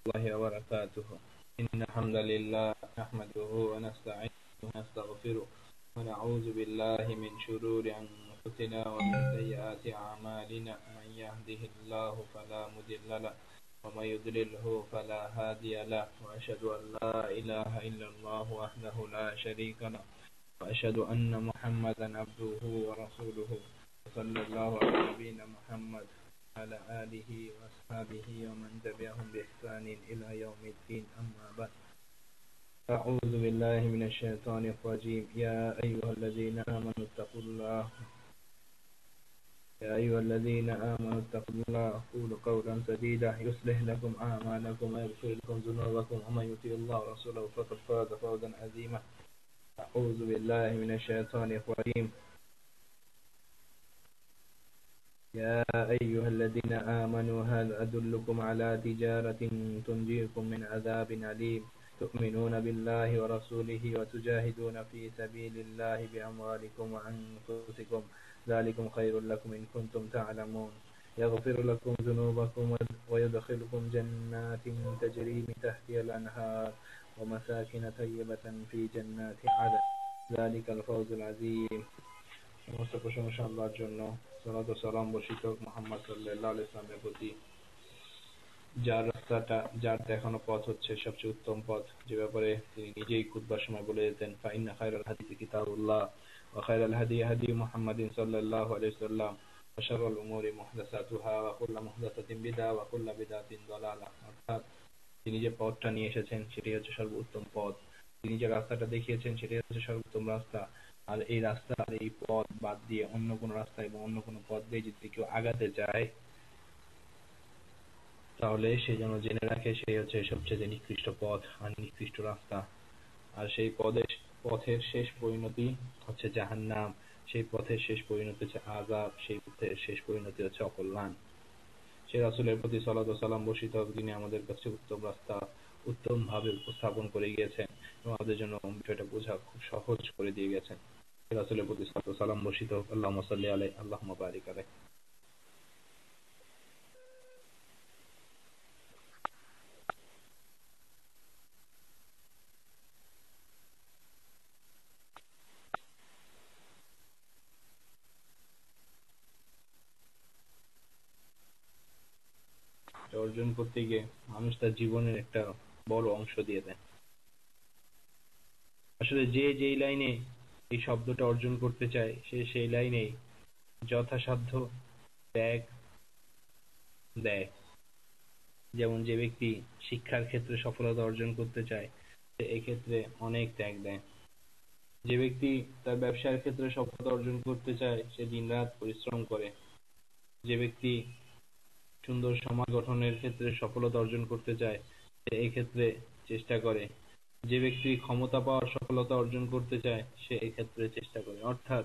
الله وبركاته. إن الحمد لله نحمده ونستعينه ونستغفره ونعوذ بالله من شرور أنفسنا ومن سيئات أعمالنا. من يهده الله فلا مضل له ومن يضلله فلا هادي له. وأشهد أن لا إله إلا الله وحده لا شريك له وأشهد أن محمدا عبده ورسوله. صلى الله على نبينا محمد على آله وأصحابه ومن تبعهم بإحسان إلى يوم الدين. أما بعد، أعوذ بالله من الشيطان الرجيم. يا أيها الذين آمنوا اتقوا الله قولوا قولا سديدا يصلح لكم أعمالكم ويغفر لكم ذنوبكم ومن يطع الله ورسوله فقد فاز فوزا عظيما. أعوذ بالله من الشيطان الرجيم. يا أيها الذين آمنوا هل أدلكم على تجارة تنجيكم من عذاب أليم تؤمنون بالله ورسوله وتجاهدون في سبيل الله بأموالكم وأنفسكم ذلكم خير لكم إن كنتم تعلمون. يغفر لكم ذنوبكم ويدخلكم جنات تجري من تحتها الأنهار ومساكن طيبة في جنات عدن ذلك الفوز العظيم. সমস্ত প্রশংসা আল্লাহর জন্য। সালাত ও সালাম বর্ষিত মুহাম্মদ সাল্লাল্লাহু আলাইহি ওয়াসাল্লামের প্রতি, যার দেখানো পথ হচ্ছে সবচেয়ে উত্তম পথ, যে ব্যাপারে তিনি নিজেই খুতবার সময় বলে যেতেন, ফাইন্না খায়রাল হাদিসি কিতাবুল্লাহ ওয়া খায়রাল হাদি হাদি মুহাম্মাদিন সাল্লাল্লাহু আলাইহি ওয়াসাল্লাম ওয়া শাররাল উমুরি মুহদাসাতুহা ওয়া কুল্লু মুহদাসাতিন বিদআহ ওয়া কুল্লু বিদআতিন দালালাহ। অর্থাৎ তিনি যে পথটা নিয়ে এসেছেন সেটাই হচ্ছে সর্বোত্তম পথ, তিনি যে রাস্তাটা দেখিয়েছেন সেটাই হচ্ছে সর্বোত্তম রাস্তা। আর এই রাস্তা আর এই পথ বাদ দিয়ে অন্য কোন রাস্তা এবং অন্য কোন পথ দিয়ে যদি কেউ আগাতে চায় তাহলে সে যেন জেনে রাখে সেই হচ্ছে সবচেয়ে নিকৃষ্ট পথ আর নিকৃষ্ট রাস্তা। আর সেই পথের শেষ পরিণতি হচ্ছে জাহান্নাম, সেই পথের শেষ পরিণতি হচ্ছে আযাব, সেই পথের শেষ পরিণতি হচ্ছে অকল্যাণ। সে রাসূলের প্রতি সালাত ও সালাম বর্ষিত হোক, তিনি আমাদের কাছে উত্তম রাস্তা উত্তম ভাবে উপস্থাপন করে গিয়েছেন এবং আমাদের জন্য বিষয়টা বোঝা খুব সহজ করে দিয়ে গেছেন। রাসূলের প্রতি সালাত ও সালাম বর্ষিত হোক। আল্লাহুম্মা সাল্লি আলাইহি আল্লাহুম্মা বারিক আলাইহি। অর্জন করতে গিয়ে মানুষ তার জীবনের একটা বড় অংশ দিয়ে দেয়। আসলে যে যেই লাইনে এই শব্দটা অর্জন করতে চায় সে সেই লাইনে যথাসাধ্য ত্যাগ দেয়। যেমন যে ব্যক্তি শিক্ষার ক্ষেত্রে সফলতা অর্জন করতে চায় সে এক্ষেত্রে অনেক ত্যাগ দেয়। যে ব্যক্তি তার ব্যবসার ক্ষেত্রে সফলতা অর্জন করতে চায় সে দিনরাত পরিশ্রম করে। যে ব্যক্তি সুন্দর সমাজ গঠনের ক্ষেত্রে সফলতা অর্জন করতে চায় সে এই ক্ষেত্রে চেষ্টা করে। যে ব্যক্তি ক্ষমতা পাওয়ার সফলতা অর্জন করতে চায় সে এই ক্ষেত্রে চেষ্টা করে। অর্থাৎ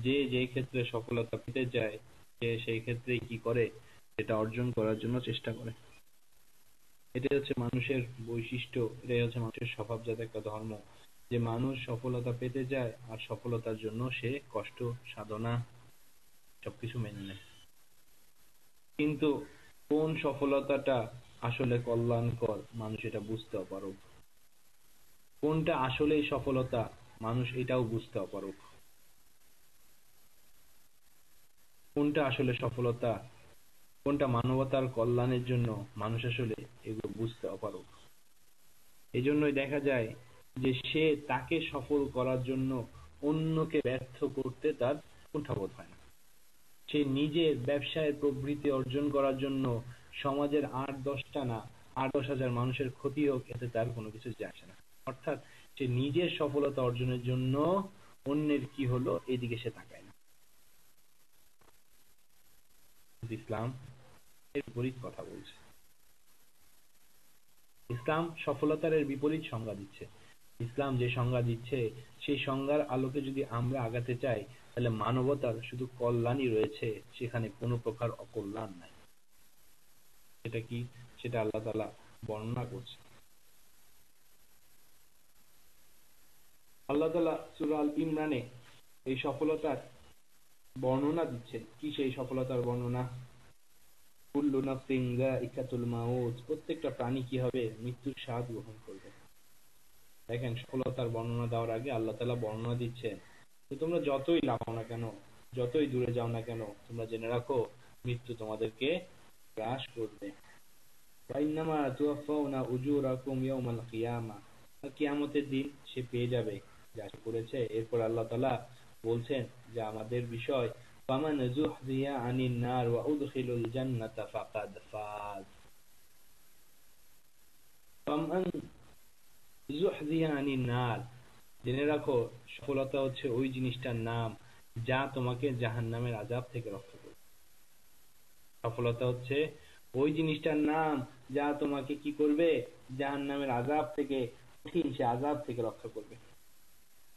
যে যেই ক্ষেত্রে সফলতা পেতে চায় সে সেই ক্ষেত্রেই কি করে, সেটা অর্জন করার জন্য চেষ্টা করে। এটাই হচ্ছে মানুষের বৈশিষ্ট্য, এটাই হচ্ছে মানুষের স্বভাবজাত একটা ধর্ম, যে মানুষ সফলতা পেতে চায় আর সফলতার জন্য সে কষ্ট সাধনা সবকিছু মেনে নেয়। কিন্তু কোন সফলতাটা আসলে কল্যাণকর মানুষ এটা বুঝতে অপারগ, কোনটা আসলেই সফলতা মানুষ এটাও বুঝতে অপারগ, কোনটা আসলে সফলতা, কোনটা মানবতার কল্যাণের জন্য মানুষ আসলে এগুলো বুঝতে অপারগ। এই জন্যই দেখা যায় যে সে তাকে সফল করার জন্য অন্যকে ব্যর্থ করতে তার কুণ্ঠাবোধ হয় না। সে নিজের ব্যবসায় প্রবৃদ্ধি অর্জন করার জন্য সমাজের ৮-১০টা না ৮-১০ হাজার মানুষের ক্ষতি হোক এতে তার কোনো কিছু যায় আসে না। অর্থাৎ সে নিজের সফলতা অর্জনের জন্য অন্যের কি হলো এদিকে সে তাকায় না। ইসলাম এর বিপরীত কথা বলছে। ইসলাম সফলতার এর বিপরীত সংজ্ঞা দিচ্ছে। ইসলাম যে সংজ্ঞা দিচ্ছে সেই সংজ্ঞার আলোকে যদি আমরা আগাতে চাই তাহলে মানবতার শুধু কল্যাণই রয়েছে, সেখানে কোনো প্রকার অকল্যাণ নাই। সেটা কি, সেটা আল্লাহ তাআলা বর্ণনা করছে। আল্লাহ তাআলা সূরা আল ইমরানে এই সফলতার বর্ণনা দিচ্ছেন। কি সেই সফলতার বর্ণনা? কুল্লু নাফসিন যায়িকাতুল মাউত, প্রত্যেকটা প্রাণী কি হবে, মৃত্যুর স্বাদ গ্রহণ করবে। দেখেন সফলতার বর্ণনা দেওয়ার আগে আল্লাহ তাআলা বর্ণনা দিচ্ছেন যে তোমরা যতই লাফাও না কেন, যতই দূরে যাও না কেন, তোমরা জেনে রাখো মৃত্যু তোমাদেরকে গ্রাস করবে। ওয়াইন্নামা তুওয়াফাউনা উজুরাকুম ইয়াওমাল কিয়ামা, কিয়ামতের দিন সে পেয়ে যাবে যা সে করেছে। এরপর আল্লাহ তাআলা বলছেন যে আমাদের বিষয়, ফামান যুহজিয়া আনিন নার ওয়া উদখিলুল জান্নাতা ফাকাদ ফাজ। ফামান যুহজিয়া আনিন নার, জেনে রাখো সফলতা হচ্ছে ওই জিনিসটার নাম যা তোমাকে জাহান্নামের আযাব থেকে রক্ষা করবে। সফলতা হচ্ছে ওই জিনিসটার নাম যা তোমাকে কি করবে, জাহান্নামের আযাব থেকে, কঠিন সে আযাব থেকে রক্ষা করবে।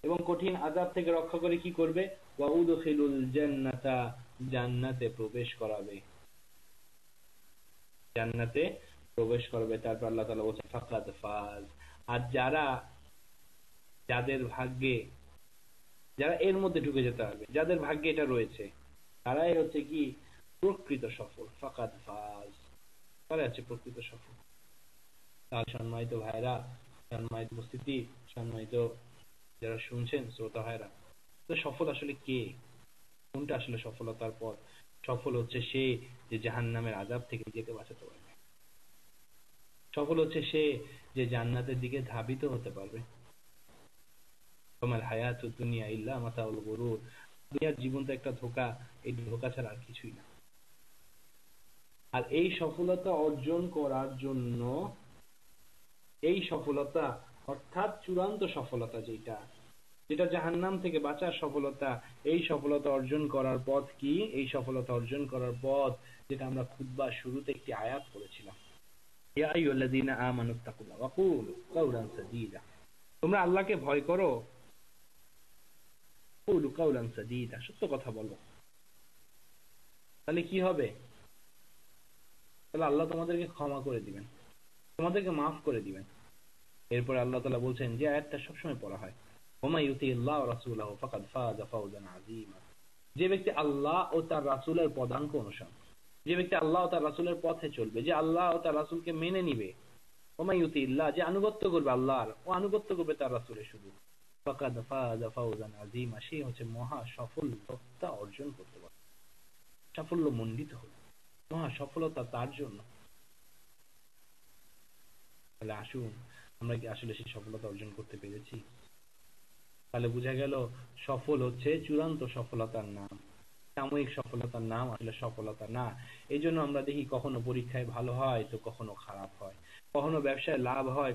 এবং কঠিন আযাব থেকে রক্ষা করে কি করবে, ওয়া উদখিলুল জান্নাতা, জান্নাতে প্রবেশ করাবে, জান্নাতে প্রবেশ করবে। তারপর আল্লাহ তাআলা বলেন ফাকাদ ফাজ। আর যাদের ভাগ্যে, যারা এর মধ্যে ঢুকে যেতে পারবে, যাদের ভাগ্যে এটা রয়েছে, তারাই হচ্ছে কি প্রকৃত সফল। ফাকাদ ফাজ, তারাই হচ্ছে প্রকৃত সফল। তাহলে সম্মানিত ভাইরা, সম্মানিত উপস্থিতি, সম্মানিত যারা শুনছেন শ্রোতা ভাইরা, তো সফল আসলে কে, কোনটা আসলে সফলতার পথ? সফল হচ্ছে সে যে জাহান্নামের আযাব থেকে নিজেকে বাঁচাতে পারবে। সফল হচ্ছে সে যে জান্নাতের দিকে ধাবিত হতে পারবে। ওমাল হায়াতুদ দুনিয়া ইল্লা মাতাউল গুরুর, দুনিয়ার জীবন তো একটা ধোঁকা, এই ধোঁকা ছাড়া আর কিছুই না। আর এই সফলতা অর্জন করার জন্য, এই সফলতা অর্থাৎ চূড়ান্ত সফলতা যেটা, যেটা জাহান্নাম থেকে বাঁচার সফলতা, এই সফলতা অর্জন করার পথ কি? এই সফলতা অর্জন করার পথ যেটা আমরা খুতবার শুরুতে একটি আয়াত পড়েছিলাম, ইয়া আইয়ুহাল্লাযীনা আমানুত্তাকুল্লাহ ওয়া কুলু কাওলান সাদীদা, তোমরা আল্লাহকে ভয় করো, কুলু কাওলান সাদীদা, সত্য কথা বলো। তাহলে কি হবে? তাহলে আল্লাহ তোমাদেরকে ক্ষমা করে দিবেন, তোমাদেরকে মাফ করে দিবেন। এরপর আল্লাহ তাআলা বলছেন যে আয়াতটা সবসময় পড়া হয়, ওমা ইউতিল্লাহ ওয়া রাসূলাহু ফাকাদ ফাযা ফাওজান আযীমা, যে ব্যক্তি আল্লাহ ও তার রাসূলের পদাঙ্ক অনুসরণ, যে ব্যক্তি আল্লাহ ও তার রাসূলের পথে চলবে, যে আল্লাহ ও তার রাসূলকে মেনে নিবে, ওমা ইউতিল্লাহ, যে আনুগত্য করবে আল্লাহর ও আনুগত্য করবে তার রাসূলের শুধু, ফাকাদ ফাযা ফাওজান আযীমা, সে হচ্ছে মহা সফলতা অর্জন করতে পারবে, সাফল্য মণ্ডিত হবে, মহা সফলতা তার জন্য। তাহলে আসুন, আমরা কি আসলে সেই সফলতা অর্জন করতে পেরেছি? তাহলে বোঝা গেল সফল হচ্ছে চূড়ান্ত সফলতার নাম, সাময়িক সফলতার নাম আসলে সফলতা না। এই জন্য আমরা দেখি কখনো পরীক্ষায় ভালো হয় তো কখনো খারাপ হয়, কখনো ব্যবসায় লাভ হয়,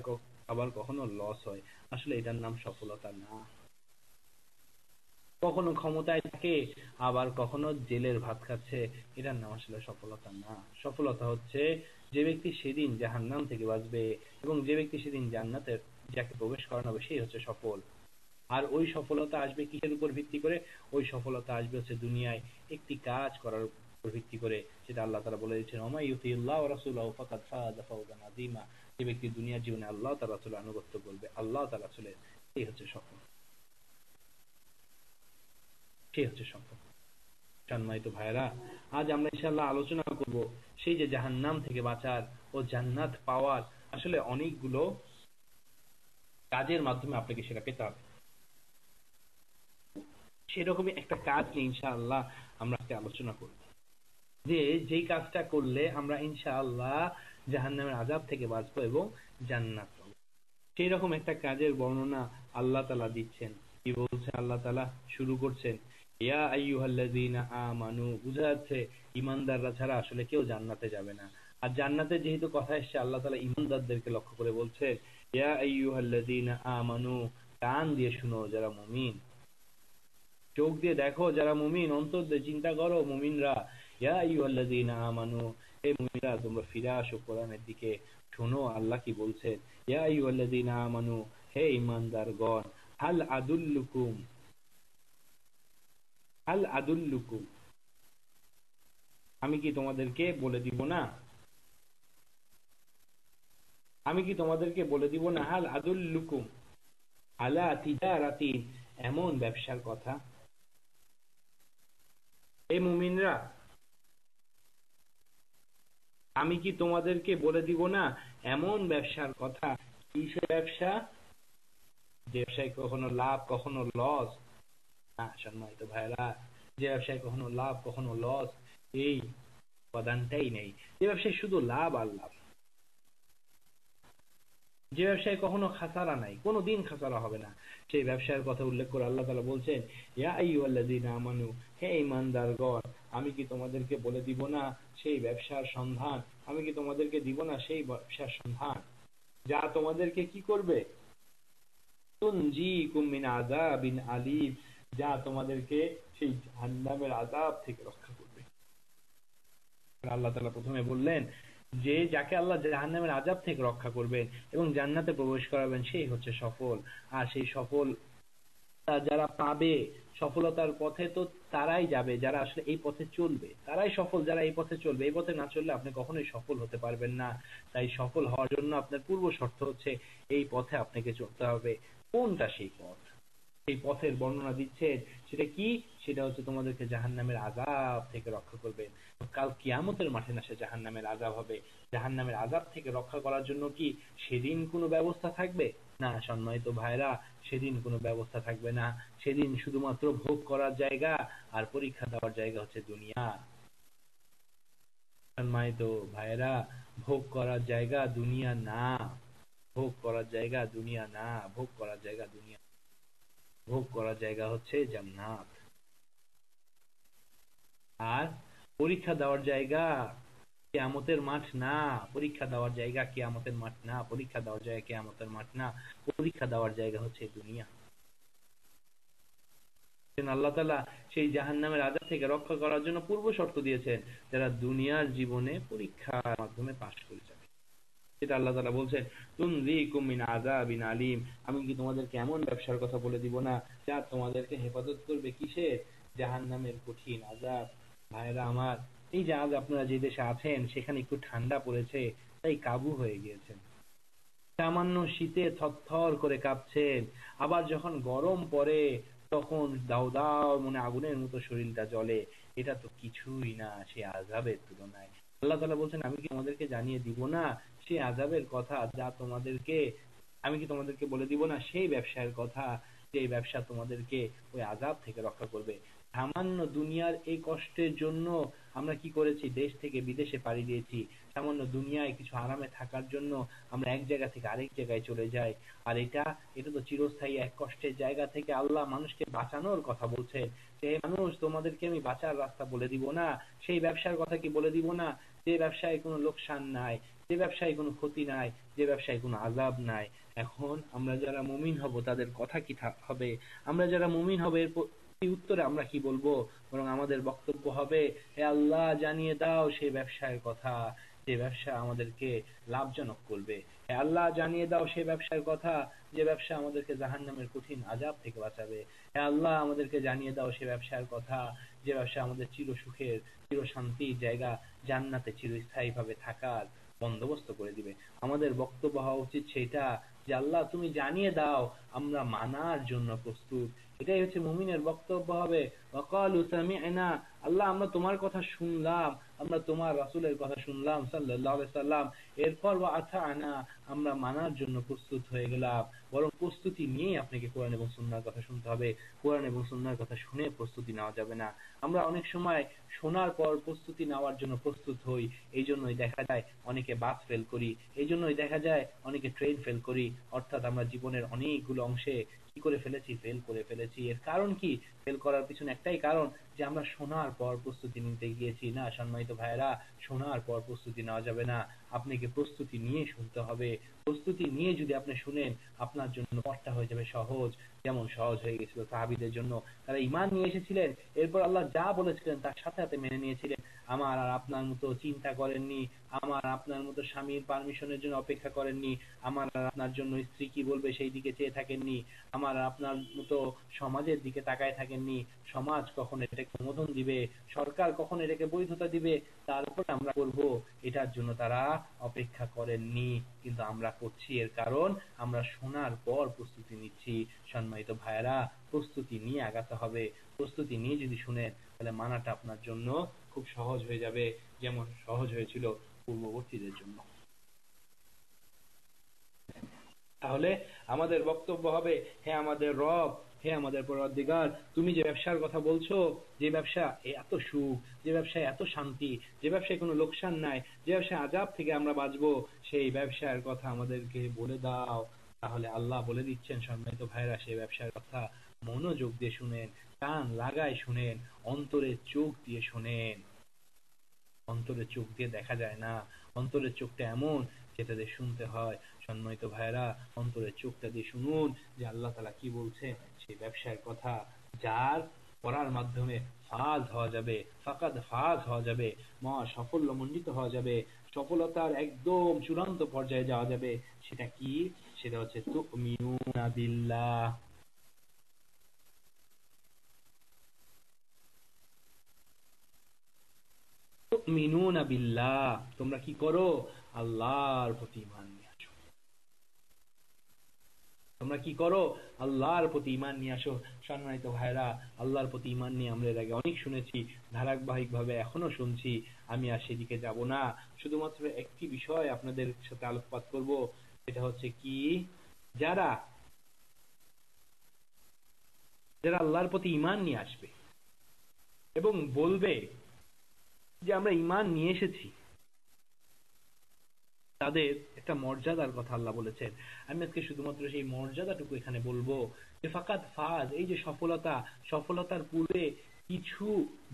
আবার কখনো লস হয়, আসলে এটার নাম সফলতা না। কখনো ক্ষমতায় থাকে, আবার কখনো জেলের ভাত খাচ্ছে, এটার নাম আসলে সফলতা না। সফলতা হচ্ছে যে ব্যক্তি সেদিন জাহান্নাম থেকে বাঁচবে, এবং যে ব্যক্তি সেদিন জান্নাতে যাকে প্রবেশ করানো হবে সেই হচ্ছে সফল। আর ওই সফলতা আসবে কিসের উপর ভিত্তি করে? ওই সফলতা আসবে হচ্ছে দুনিয়ায় একটি কাজ করার উপর ভিত্তি করে, সেটা আল্লাহ তাআলা বলে দিচ্ছেন, ওমা ইউতিল্লাহ ওয়া রাসূলাহু ফাকাদ ফাযা ফাওজান আযীমা, যে ব্যক্তি দুনিয়ার জীবনে আল্লাহ তার রাসূলের আনুগত্য করবে, আল্লাহ তার রাসূলের, সেই হচ্ছে সফল, সেই হচ্ছে সফল। সম্মানিত ভাইরা, আজ আমরা ইনশাআল্লাহ আলোচনা করব সেই যে জাহান্নাম থেকে বাঁচার ও জান্নাত পাওয়ার আসলে অনেকগুলো কাজের মাধ্যমে আপনাকে সেটা পেতে হবে। সেরকমই একটা কাজ নিয়ে ইনশাআল্লাহ আমরা আজকে আলোচনা করব, যে যেই কাজটা করলে আমরা ইনশাআল্লাহ জাহান্নামের আযাব থেকে বাঁচবো এবং জান্নাত পাবো। সেই রকম একটা কাজের বর্ণনা আল্লাহ তাআলা দিচ্ছেন। কি বলছে আল্লাহ তাআলা? শুরু করছেন ইয়া আইয়ুহাল্লাযীনা আমানু, বুঝা যাচ্ছে ঈমানদাররা ছাড়া আসলে কেউ জান্নাতে যাবে না। আর জান্নাতে যেহেতু কথা এসেছে, আল্লাহ তাআলা ঈমানদারদেরকে লক্ষ্য করে বলছে ইয়া আইয়ুহাল্লাযীনা আমানু, কান দিয়ে শুনো যারা মুমিন, চোখ দিয়ে দেখো যারা মুমিন, অন্তর দিয়ে চিন্তা করো মুমিনরা। ইয়া আইয়ুহাল্লাযীনা আমানু, হে মুমিনরা তোমরা ফিরে আসো কোরআনের দিকে, শোনো আল্লাহ কি বলছেন। ইয়া আইয়ুহাল্লাযীনা আমানু, হে ঈমানদারগণ, হাল আদুল্লুকুম, হাল আদুল্লুকুম, আমি কি তোমাদেরকে বলে দিব না, আমি কি তোমাদেরকে বলে দিব না, হাল আদুল্লুকুম আলা তিজারাতিন, এমন ব্যবসার কথা। হে মুমিনরা, আমি কি তোমাদেরকে বলে দিব না এমন ব্যবসার কথা? কিসের ব্যবসা? যে ব্যবসায় কখনো লাভ কখনো লস না, সম্মানিত ভাইরা, যে ব্যবসায় কখনো লাভ কখনো লস এই উপাদানটাই নেই। যে ব্যবসায় শুধু লাভ আর লাভ, যে ব্যবসায় কখনো খাসারা নাই, কোনো দিন খাসারা হবে না, সেই ব্যবসার কথা উল্লেখ করে আল্লাহ তাআলা বলছেন, ইয়া আইয়ুহাল্লাযীনা আমানু, হে ঈমানদারগণ, আমি কি তোমাদেরকে বলে দিব না সেই ব্যবসার সন্ধান? আমি কি তোমাদেরকে দিব না সেই ব্যবসার সন্ধান যা তোমাদেরকে কি করবে? তুনজিকুম মিন আযাবিন আলীম, যা তোমাদেরকে সেই জাহান্নামের আযাব থেকে রক্ষা করবে। আল্লাহ তাআলা প্রথমে বললেন যে যাকে আল্লাহ জাহান্নামের আযাব থেকে রক্ষা করবেন এবং জান্নাতে প্রবেশ করাবেন সেই হচ্ছে সফল। আর সেই সফল যারা পাবে, সফলতার পথে তো তারাই যাবে যারা আসলে এই পথে চলবে, তারাই সফল যারা এই পথে চলবে। এই পথে না চললে আপনি কখনোই সফল হতে পারবেন না। তাই সফল হওয়ার জন্য আপনার পূর্ব শর্ত হচ্ছে এই পথে আপনাকে চলতে হবে। কোনটা সেই পথ? সেই পথের বর্ণনা দিচ্ছেন, সেটা কি? সেটা হচ্ছে তোমাদেরকে জাহান্নামের আযাব থেকে রক্ষা করবে। কাল কিয়ামতের মাঠে না সে জাহান্নামের আযাব হবে। জাহান্নামের আযাব থেকে রক্ষা করার জন্য কি সেদিন কোনো ব্যবস্থা থাকবে? না সম্মানিত ভাইরা, সেদিন কোনো ব্যবস্থা থাকবে না। সেদিন শুধুমাত্র ভোগ করার জায়গা আর পরীক্ষা দেওয়ার জায়গা হচ্ছে দুনিয়া। সম্মানিত ভাইরা, ভোগ করার জায়গা দুনিয়া না, ভোগ করার জায়গা দুনিয়া না, ভোগ করার জায়গা দুনিয়া, ভোগ করার জায়গা হচ্ছে জান্নাত। আর পরীক্ষা দেওয়ার জায়গা কিয়ামতের মাঠ না, পরীক্ষা দেওয়ার জায়গা কিয়ামতের মাঠ না, পরীক্ষা দেওয়ার জায়গা কিয়ামতের মাঠ না, পরীক্ষা দেওয়ার জায়গা হচ্ছে দুনিয়া। আল্লাহ তাআলা সেই জাহান্নামের আযাব থেকে রক্ষা করার জন্য পূর্ব শর্ত দিয়েছেন, যারা দুনিয়ার জীবনে পরীক্ষার মাধ্যমে পাশ করে যাবে। সেটা আল্লাহ তাআলা বলছেন, তুনজিকুম মিন আযাবিন আলীম, আমি কি তোমাদেরকে এমন ব্যবসার কথা বলে দিব না যা তোমাদেরকে হেফাজত করবে কিসের? জাহান্নামের কঠিন আযাব। ভাইরা আমার, এই যে আজ আপনারা যে দেশে আছেন সেখানে একটু ঠান্ডা পড়েছে তাই কাবু হয়ে গিয়েছেন, সামান্য শীতে থরথর করে কাঁপছেন, আবার যখন গরম পড়ে তখন দাউ দাউ মনে আগুনের মতো শরীরটা জ্বলে। এটা তো কিছুই না সেই আযাবের তুলনায়। আল্লাহ তাআলা বলছেন, আমি কি তোমাদেরকে জানিয়ে দিব না সেই আযাবের কথা যা তোমাদেরকে, আমি কি তোমাদেরকে বলে দিব না সেই ব্যবসার কথা যে ব্যবসা তোমাদেরকে ওই আযাব থেকে রক্ষা করবে। সামান্য দুনিয়ার এই কষ্টের জন্য আমরা কি করেছি, দেশ থেকে বিদেশে পাড়ি দিয়েছি। সামান্য দুনিয়ায় কিছু আরামে থাকার জন্য আমরা এক জায়গা থেকে আরেক জায়গায় চলে যাই। আর এটা এটা তো চিরস্থায়ী এক কষ্টের জায়গা থেকে আল্লাহ মানুষকে বাঁচানোর কথা বলছেন, যে মানুষ তোমাদেরকে আমি বাঁচার রাস্তা বলে দিব না, সেই ব্যবসার কথা কি বলে দিব না, যে ব্যবসায় কোনো লোকসান নাই, যে ব্যবসায় কোনো ক্ষতি নাই, যে ব্যবসায় কোনো আযাব নাই। এখন আমরা যারা মুমিন হব তাদের কথা কি হবে? আমরা যারা মুমিন হবে এর এই উত্তরে আমরা কি বলবো? বরং আমাদের বক্তব্য হবে, হে আল্লাহ জানিয়ে দাও সেই ব্যবসার কথা যে ব্যবসা আমাদেরকে লাভজনক করবে। হে আল্লাহ জানিয়ে দাও সেই ব্যবসার কথা যে ব্যবসা আমাদেরকে জাহান্নামের কঠিন আযাব থেকে বাঁচাবে। হে আল্লাহ আমাদেরকে জানিয়ে দাও সেই ব্যবসার কথা যে ব্যবসা আমাদের চির সুখের চির শান্তির জায়গা জান্নাতে চিরস্থায়ী ভাবে থাকার বন্দোবস্ত করে দিবে। আমাদের বক্তব্য হওয়া উচিত সেটা, যে আল্লাহ তুমি জানিয়ে দাও, আমরা মানার জন্য প্রস্তুত। এটাই হচ্ছে মুমিনের বক্তব্য হবে। ওয়াকালু সামি'না, আল্লাহ আমরা তোমার কথা শুনলাম, আমরা তোমার রাসূলের কথা শুনলাম সাল্লাল্লাহু আলাইহি সাল্লাম, এরপর ওয়া আতা'না, আমরা মানার জন্য প্রস্তুত হয়ে গেলাম। বরং প্রস্তুতি নিয়েই আপনাকে কোরআন এবং সুন্নাহর কথা শুনতে হবে। কোরআন এবং সুন্নাহর কথা শুনে প্রস্তুতি নেওয়া যাবে না। আমরা অনেক সময় শোনার পর প্রস্তুতি নেওয়ার জন্য প্রস্তুত হই, এই জন্যই দেখা যায় অনেকে বাস ফেল করি, এই জন্যই দেখা যায় অনেকে ট্রেন ফেল করি। অর্থাৎ আমরা জীবনের অনেকগুলো অংশে কি করে ফেলেছি, ফেল করে ফেলেছি। এর কারণ কি? ফেল করার পিছনে একটাই কারণ, যে আমরা শোনার পর প্রস্তুতি নিতে গিয়েছি না। সম্মানিত ভাইরা, শোনার পর প্রস্তুতি নেওয়া যাবে না, আপনাকে প্রস্তুতি নিয়ে শুনতে হবে। প্রস্তুতি নিয়ে যদি আপনি শুনেন, আপনার জন্য পথটা হয়ে যাবে সহজ, যেমন সহজ হয়ে গেছিল সাহাবীদের জন্য। তারা ঈমান নিয়ে এসেছিলেন, এরপর আল্লাহ যা বলেছিলেন তার সাথে সাথে মেনে নিয়েছিলেন। আমার আর আপনার মতো চিন্তা করেননি, আমার আপনার মতো স্বামীর পারমিশনের জন্য অপেক্ষা করেননি, আমার আর আপনার জন্য স্ত্রী কি বলবে সেই দিকে চেয়ে থাকেননি, আমার আর আপনার মতো সমাজের দিকে তাকায় থাকেননি, সমাজ কখন এটাকে অনুমোদন দিবে, সরকার কখন এটাকে বৈধতা দিবে, তারপর আমরা করব, এটার জন্য তারা অপেক্ষা করেননি। কিন্তু আমরা করছি, এর কারণ আমরা শোনার পর প্রস্তুতি নিচ্ছি। সম্মানিত ভাইয়েরা, প্রস্তুতি নিয়ে আগাতে হবে। প্রস্তুতি নিয়ে যদি শুনেন তাহলে মানাটা আপনার জন্য খুব সহজ হয়ে যাবে, যেমন সহজ হয়েছিল পূর্ববর্তীদের জন্য। তাহলে আমাদের বক্তব্য হবে, হে আমাদের রব, হে আমাদের পরওয়ারদিগার, তুমি যে ব্যবসার কথা বলছো, যে ব্যবসা এত সুখ, যে ব্যবসায় এত শান্তি, যে ব্যবসায় কোনো লোকসান নাই, যে ব্যবসায় আযাব থেকে আমরা বাঁচবো, সেই ব্যবসার কথা আমাদেরকে বলে দাও। তাহলে আল্লাহ বলে দিচ্ছেন, সম্মানিত ভাইরা, সেই ব্যবসার কথা মনোযোগ দিয়ে শুনেন, কান লাগায় শুনেন, অন্তরের চোখ দিয়ে শুনেন। অন্তরের চোখ দিয়ে দেখা যায় না, অন্তরের চোখটা এমন যেটা দিয়ে শুনতে হয়। সম্মানিত ভাইরা, অন্তরের চোখটা দিয়ে শুনুন যে আল্লাহ তাআলা কি বলছে সেই ব্যবসার কথা, যার করার মাধ্যমে ফাজ হওয়া যাবে, ফাকাদ ফাজ হওয়া যাবে, মহা সাফল্যমণ্ডিত হওয়া যাবে, সফলতার একদম চূড়ান্ত পর্যায়ে যাওয়া যাবে। সেটা কি? সেটা হচ্ছে তুমিনুনা বিল্লাহ। তুমিনুনা বিল্লাহ, তোমরা কি করো? আল্লাহর প্রতি ঈমান নিয়ে আসো। তোমরা কি করো? আল্লাহর প্রতি ঈমান নিয়ে আসো। সম্মানিত ভাইরা, আল্লাহর প্রতি ঈমান নিয়ে আমরা এর আগে অনেক শুনেছি, ধারাবাহিকভাবে এখনো শুনছি। আমি আর সেদিকে যাব না, শুধুমাত্র একটি বিষয় আপনাদের সাথে আলোকপাত করব। সেটা হচ্ছে কি, যারা যারা আল্লাহর প্রতি ঈমান নিয়ে আসবে এবং বলবে যে আমরা ঈমান নিয়ে এসেছি, তাদের একটা মর্যাদার কথা আল্লাহ বলেছেন। আমি আজকে শুধুমাত্র সেই মর্যাদাটুকু এখানে বলবো, যে ফাকাদ ফাজ, এই যে সফলতা, সফলতার পূর্বে কিছু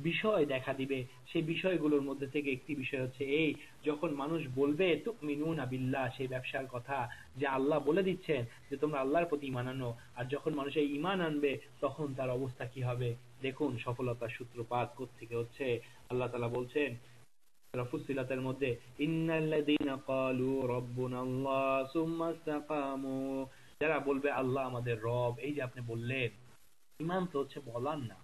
বিষয় দেখা দিবে। সেই বিষয়গুলোর মধ্যে থেকে একটি বিষয় হচ্ছে এই, যখন মানুষ বলবে তুমিনুনা বিল্লাহ, সেই ব্যবসার কথা, যে আল্লাহ বলে দিচ্ছেন যে তোমরা আল্লাহর প্রতি ঈমান আনো, আর যখন মানুষ এই ঈমান আনবে তখন তার অবস্থা কি হবে। দেখুন সফলতার সূত্রপাত কোত্থেকে হচ্ছে। আল্লাহ তাআলা বলছেন সূরা ফুসসিলাতের মধ্যে, ইন্নাল্লাযীনা ক্বালু রাব্বুনাল্লাহ সুম্মা ইসতাকামু, যারা বলবে আল্লাহ আমাদের রব। এই যে আপনি বললেন, ঈমান তো হচ্ছে বলার নাম,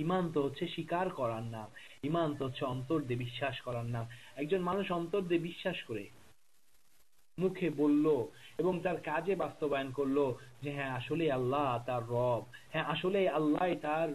ঈমান তো হচ্ছে স্বীকার করার নাম, ঈমান তো হচ্ছে অন্তর দিয়ে বিশ্বাস করার নাম। একজন মানুষ অন্তর দিয়ে বিশ্বাস করে মুখে বলল এবং তার কাজে বাস্তবায়ন করলো যে হ্যাঁ আসলে আল্লাহ তার রব, হ্যাঁ আসলে আল্লাহ তার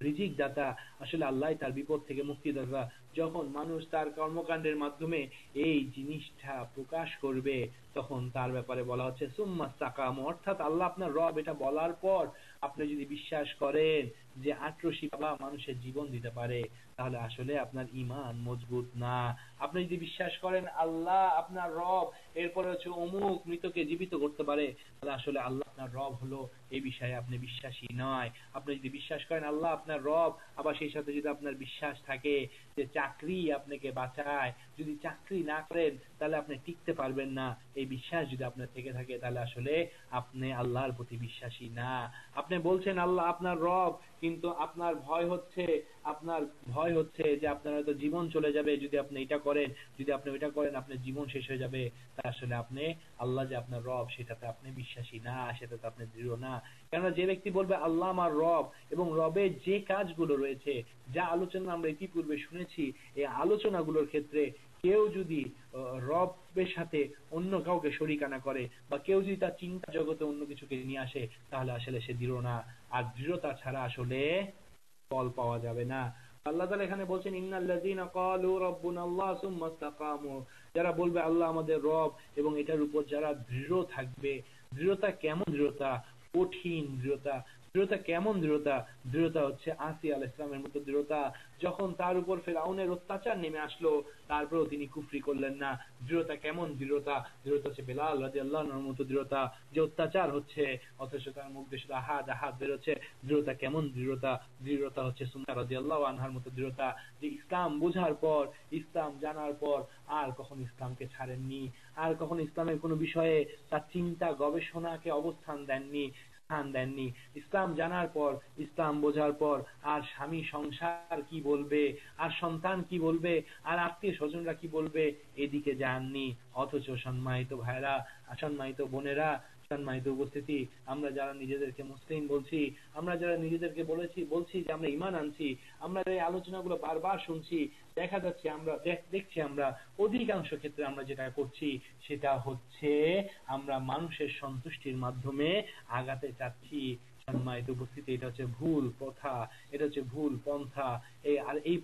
রিজিক দাতা, আসলে আল্লাহ তার বিপদ থেকে মুক্তিদাতা, যখন মানুষ তার কর্মকাণ্ডের মাধ্যমে এই জিনিসটা প্রকাশ করবে, তখন তার ব্যাপারে বলা হচ্ছে সুম্মা ইসতাকামু, অর্থাৎ আল্লাহ আপনার রব এটা বলার পর আপনি যদি বিশ্বাস করেন যে আট্রসি বাবা মানুষের জীবন দিতে পারে, তাহলে আসলে আপনার ঈমান মজবুত না। আপনি যদি বিশ্বাস করেন আল্লাহ আপনার রব, এরপরে হচ্ছে অমুক মৃতকে জীবিত করতে পারে, তাহলে আসলে আল্লাহ আপনার রব হলো, এই বিষয়ে আপনি বিশ্বাসী নয়। আপনি যদি বিশ্বাস করেন আল্লাহ আপনার রব, আবার সেই সাথে যদি আপনার বিশ্বাস থাকে যে চাকরি আপনাকে বাঁচায়, যদি চাকরি না করেন তাহলে আপনি টিকতে পারবেন না, এই বিশ্বাস যদি আপনার থেকে থাকে, তাহলে আসলে আপনি আল্লাহর প্রতি বিশ্বাসী না। আপনি বলছেন আল্লাহ আপনার রব, কিন্তু আপনার ভয় হচ্ছে, আপনার ভয় হচ্ছে যে আপনার হয়তো জীবন চলে যাবে যদি আপনি এটা করেন, যদি আপনি ওইটা করেন আপনার জীবন শেষ হয়ে যাবে, তা আসলে আপনি আল্লাহ যে আপনার রব সেটাতে আপনি বিশ্বাসী না, সেটাতে আপনি দৃঢ় না। কেননা যে ব্যক্তি বলবে আল্লাহ আমার রব, এবং রবের যে কাজগুলো রয়েছে, যা আলোচনা আমরা ইতিপূর্বে শুনেছি, এই আলোচনাগুলোর ক্ষেত্রে কেউ যদি রবের সাথে অন্য কাউকে শরিকানা করে, বা কেউ যদি তার চিন্তা জগতে অন্য কিছুকে নিয়ে আসে, তাহলে আসলে সে দৃঢ় না। আর দৃঢ়তা ছাড়া আসলে ফল পাওয়া যাবে না। আল্লাহ তাআলা এখানে বলছেন ইন্নাল্লাযীনা ক্বালু রাব্বুনাল্লাহ সুম্মা ইসতাকামু, যারা বলবে আল্লাহ আমাদের রব এবং এটার উপর যারা দৃঢ় থাকবে। দৃঢ়তা কেমন দৃঢ়তা? কঠিন দৃঢ়তা। দৃঢ়তা কেমন দৃঢ়তা? দৃঢ়তা হচ্ছে আসিয়া আলাইহিস সালামের মতো দৃঢ়তা, যখন তার উপর ফেরাউনের অত্যাচার নেমে আসলো তারপরেও তিনি কুফরি করলেন না। দৃঢ়তা কেমন দৃঢ়তা? দৃঢ়তা হচ্ছে বেলাল রাদিয়াল্লাহু আনহুর মতো দৃঢ়তা, যে অত্যাচার হচ্ছে অথচ তার মুখ দিয়ে শুধু আহাদ আহাদ বেরোচ্ছে। দৃঢ়তা কেমন দৃঢ়তা? দৃঢ়তা হচ্ছে সুমাইয়া রাদিয়াল্লাহু আনহার মতো দৃঢ়তা, যে ইসলাম বোঝার পর, ইসলাম জানার পর আর কখন ইসলামকে ছাড়েননি, আর কখন ইসলামের কোনো বিষয়ে তার চিন্তা গবেষণাকে অবস্থান দেননি, স্থান দেননি। ইসলাম জানার পর, ইসলাম বোঝার পর আর স্বামী সংসার কি বলবে, আর সন্তান কি বলবে, আর আত্মীয় স্বজনরা কি বলবে, এদিকে যাননি। অথচ সম্মানিত ভাইরা, সম্মানিত বোনেরা, সম্মানিত উপস্থিতি, আমরা যারা নিজেদেরকে মুসলিম বলছি, আমরা যারা নিজেদেরকে বলছি যে আমরা ঈমান আনছি, আমরা এই আলোচনাগুলো বারবার শুনছি, দেখা যাচ্ছে আমরা দেখছি আমরা অধিকাংশ ক্ষেত্রে আমরা যেটা করছি সেটা হচ্ছে আমরা মানুষের সন্তুষ্টির মাধ্যমে আগাতে চাচ্ছি। সম্মানিত উপস্থিতি, এটা হচ্ছে ভুল প্রথা, এটা হচ্ছে ভুল পন্থা, এই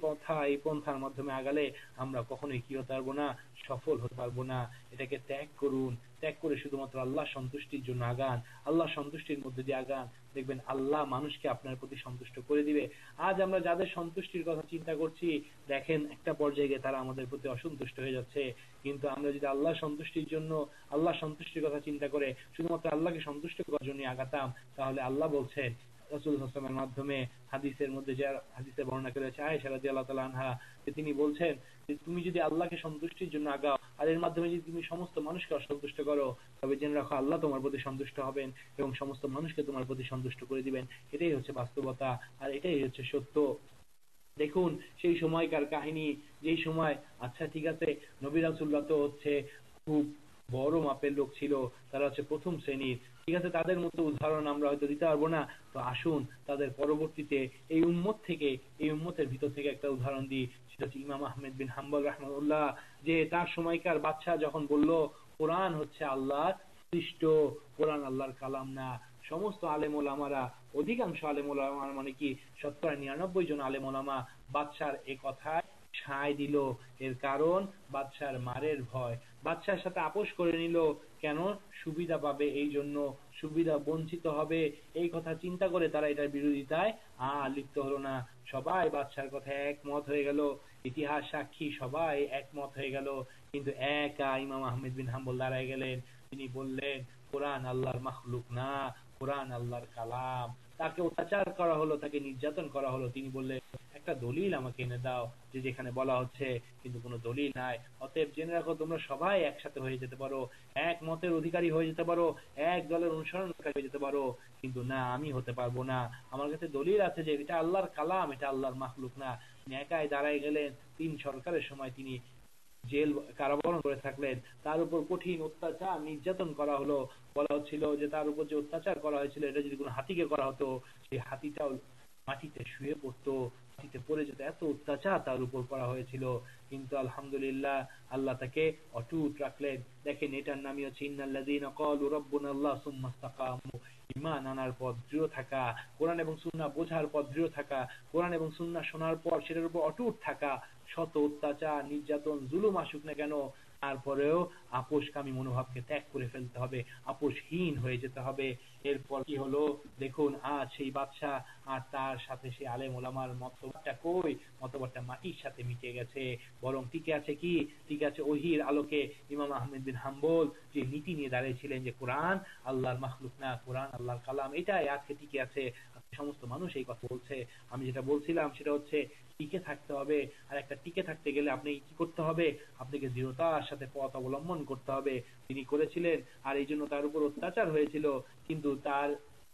পন্থার মাধ্যমে আগালে আমরা কখনোই কি হতে পারবো না, সফল হতে পারবো না। এটাকে ত্যাগ করুন, ত্যাগ করে শুধুমাত্র আল্লাহ সন্তুষ্টির জন্য আগান, আল্লাহ সন্তুষ্টির মধ্যে দিয়ে আগান, দেখবেন আল্লাহ মানুষকে আপনার প্রতি সন্তুষ্ট করে দিবে। আজ আমরা যাদের সন্তুষ্টির কথা চিন্তা করছি, দেখেন একটা পর্যায়ে গিয়ে তারা আমাদের প্রতি অসন্তুষ্ট হয়ে যাচ্ছে। কিন্তু আমরা যদি আল্লাহ সন্তুষ্টির জন্য, আল্লাহ সন্তুষ্টির কথা চিন্তা করে শুধুমাত্র আল্লাহকে সন্তুষ্ট করার জন্য আগাতাম, তাহলে আল্লাহ বলছেন রাসূল সাল্লাল্লাহু আলাইহি ওয়াসাল্লামের মাধ্যমে, হাদিসের মধ্যে যে হাদিসে বর্ণনা করেছে আয়েশা রাদিয়াল্লাহু তাআলা আনহা, যে তিনি বলছেন যে তুমি যদি আল্লাহকে সন্তুষ্টির জন্য আগাও আর এর মাধ্যমে যদি তুমি সমস্ত মানুষকে অসন্তুষ্ট করো, তবে জেনে রাখো আল্লাহ তোমার প্রতি সন্তুষ্ট হবেন এবং সমস্ত মানুষকে তোমার প্রতি সন্তুষ্ট করে দিবেন। এটাই হচ্ছে বাস্তবতা, আর এটাই হচ্ছে সত্য। দেখুন সেই সময়কার কাহিনী, যেই সময়, আচ্ছা ঠিক আছে, নবী রাসূলরা তো হচ্ছে খুব বড় মাপের লোক ছিল, তারা হচ্ছে প্রথম শ্রেণীর, ঠিক আছে, তাদের মতো উদাহরণ আমরা হয়তো দিতে পারবো না। তো আসুন তাদের পরবর্তীতে এই উম্মত থেকে, এই উম্মতের ভিতর থেকে একটা উদাহরণ দিই। সেটা হচ্ছে ইমাম আহমেদ বিন হাম্বল রাহমাহুল্লাহ, যে তার সময়কার বাদশা যখন বলল কোরআন হচ্ছে আল্লাহর সৃষ্ট, কোরআন আল্লাহর কালাম না, সমস্ত আলেম ওলামারা, অধিকাংশ আলেম ওলামা মানে কি ৯৯ জন আলেম ওলামা বাদশার এ কথায় সায় দিল। এর কারণ বাদশার মারের ভয়, বাদশার সাথে আপোষ করে নিল, কেন? সুবিধা পাবে এই জন্য, সুবিধা বঞ্চিত হবে এই কথা চিন্তা করে তারা এটার বিরোধিতায় লিপ্ত হলো না। সবাই বাদশার কথায় একমত হয়ে গেল, ইতিহাস সাক্ষী সবাই একমত হয়ে গেল, কিন্তু একা ইমাম আহমেদ বিন হাম্বল দাঁড়ায় গেলেন। তিনি বললেন কোরআন আল্লাহর মাখলুক না, কোরআন আল্লাহর কালাম। তাকে অত্যাচার করা হলো, তাকে নির্যাতন করা হলো, তিনি বললেন একটা দলিল আমাকে এনে দাও যে যেখানে বলা হচ্ছে, কিন্তু কোনো দলিল নাই। অতএব জেনে রাখো তোমরা সবাই একসাথে হয়ে যেতে পারো, এক মতের অধিকারী হয়ে যেতে পারো, এক দলের অনুসরণকারী হয়ে যেতে পারো, কিন্তু না, আমি হতে পারবো না। আমার কাছে দলিল আছে যে এটা আল্লাহর কালাম, এটা আল্লাহর মাখলুক না। তিনি একাই দাঁড়ায় গেলেন। তিন সরকারের সময় তিনি জেল কারাবরণ করে থাকলেন, তার উপর কঠিন অত্যাচার নির্যাতন করা হলো। বলা হচ্ছিল যে তার উপর যে অত্যাচার করা হয়েছিল, এটা যদি কোনো হাতিকে করা হতো, সেই হাতিটাও মাটিতে শুয়ে পড়তো, মাটিতে পড়ে যেত, এত অত্যাচার তার উপর করা হয়েছিল। কিন্তু আলহামদুলিল্লাহ আল্লাহ তাকে অটুট রাখলেন। দেখেন এটার নামই হচ্ছে ইন্নাল্লাযীনা ক্বালু রাব্বুনাল্লাহ সুম্মা ইসতাকামু, ঈমান আনার পর দৃঢ় থাকা, কোরআন এবং সুন্নাহ বোঝার পর দৃঢ় থাকা, কোরআন এবং সুন্নাহ শোনার পর সেটার উপর অটুট থাকা, শত অত্যাচার নির্যাতন জুলুম আসুক না কেন, তারপরেও আপোষকামী মনোভাবকে ত্যাগ করে ফেলতে হবে, আপোষহীন হয়ে যেতে হবে। এরপর কি হলো দেখুন, আজ সেই বাদশা আর তার সাথে সেই আলেম ওলামার মতবাদটা কই, মতবাদটা মাটির সাথে মিশে গেছে। বরং টিকে আছে কি, টিকে আছে ওহির আলোকে। ইমাম আহমেদ বিন হাম্বল যে নীতি নিয়ে দাঁড়িয়েছিলেন যে কোরআন আল্লাহর মাখলুক না, কোরআন আল্লাহর কালাম, এটাই আজকে টিকে আছে। সমস্ত মানুষ এই কথা বলছে। আমি যেটা বলছিলাম সেটা হচ্ছে টিকে থাকতে হবে। আর একটা টিকে থাকতে গেলে আপনি কি করতে হবে? আপনাকে দৃঢ়তার সাথে পথ অবলম্বন করতে হবে। তিনি করেছিলেন, আর এই জন্য তার উপর অত্যাচার হয়েছিল, কিন্তু তার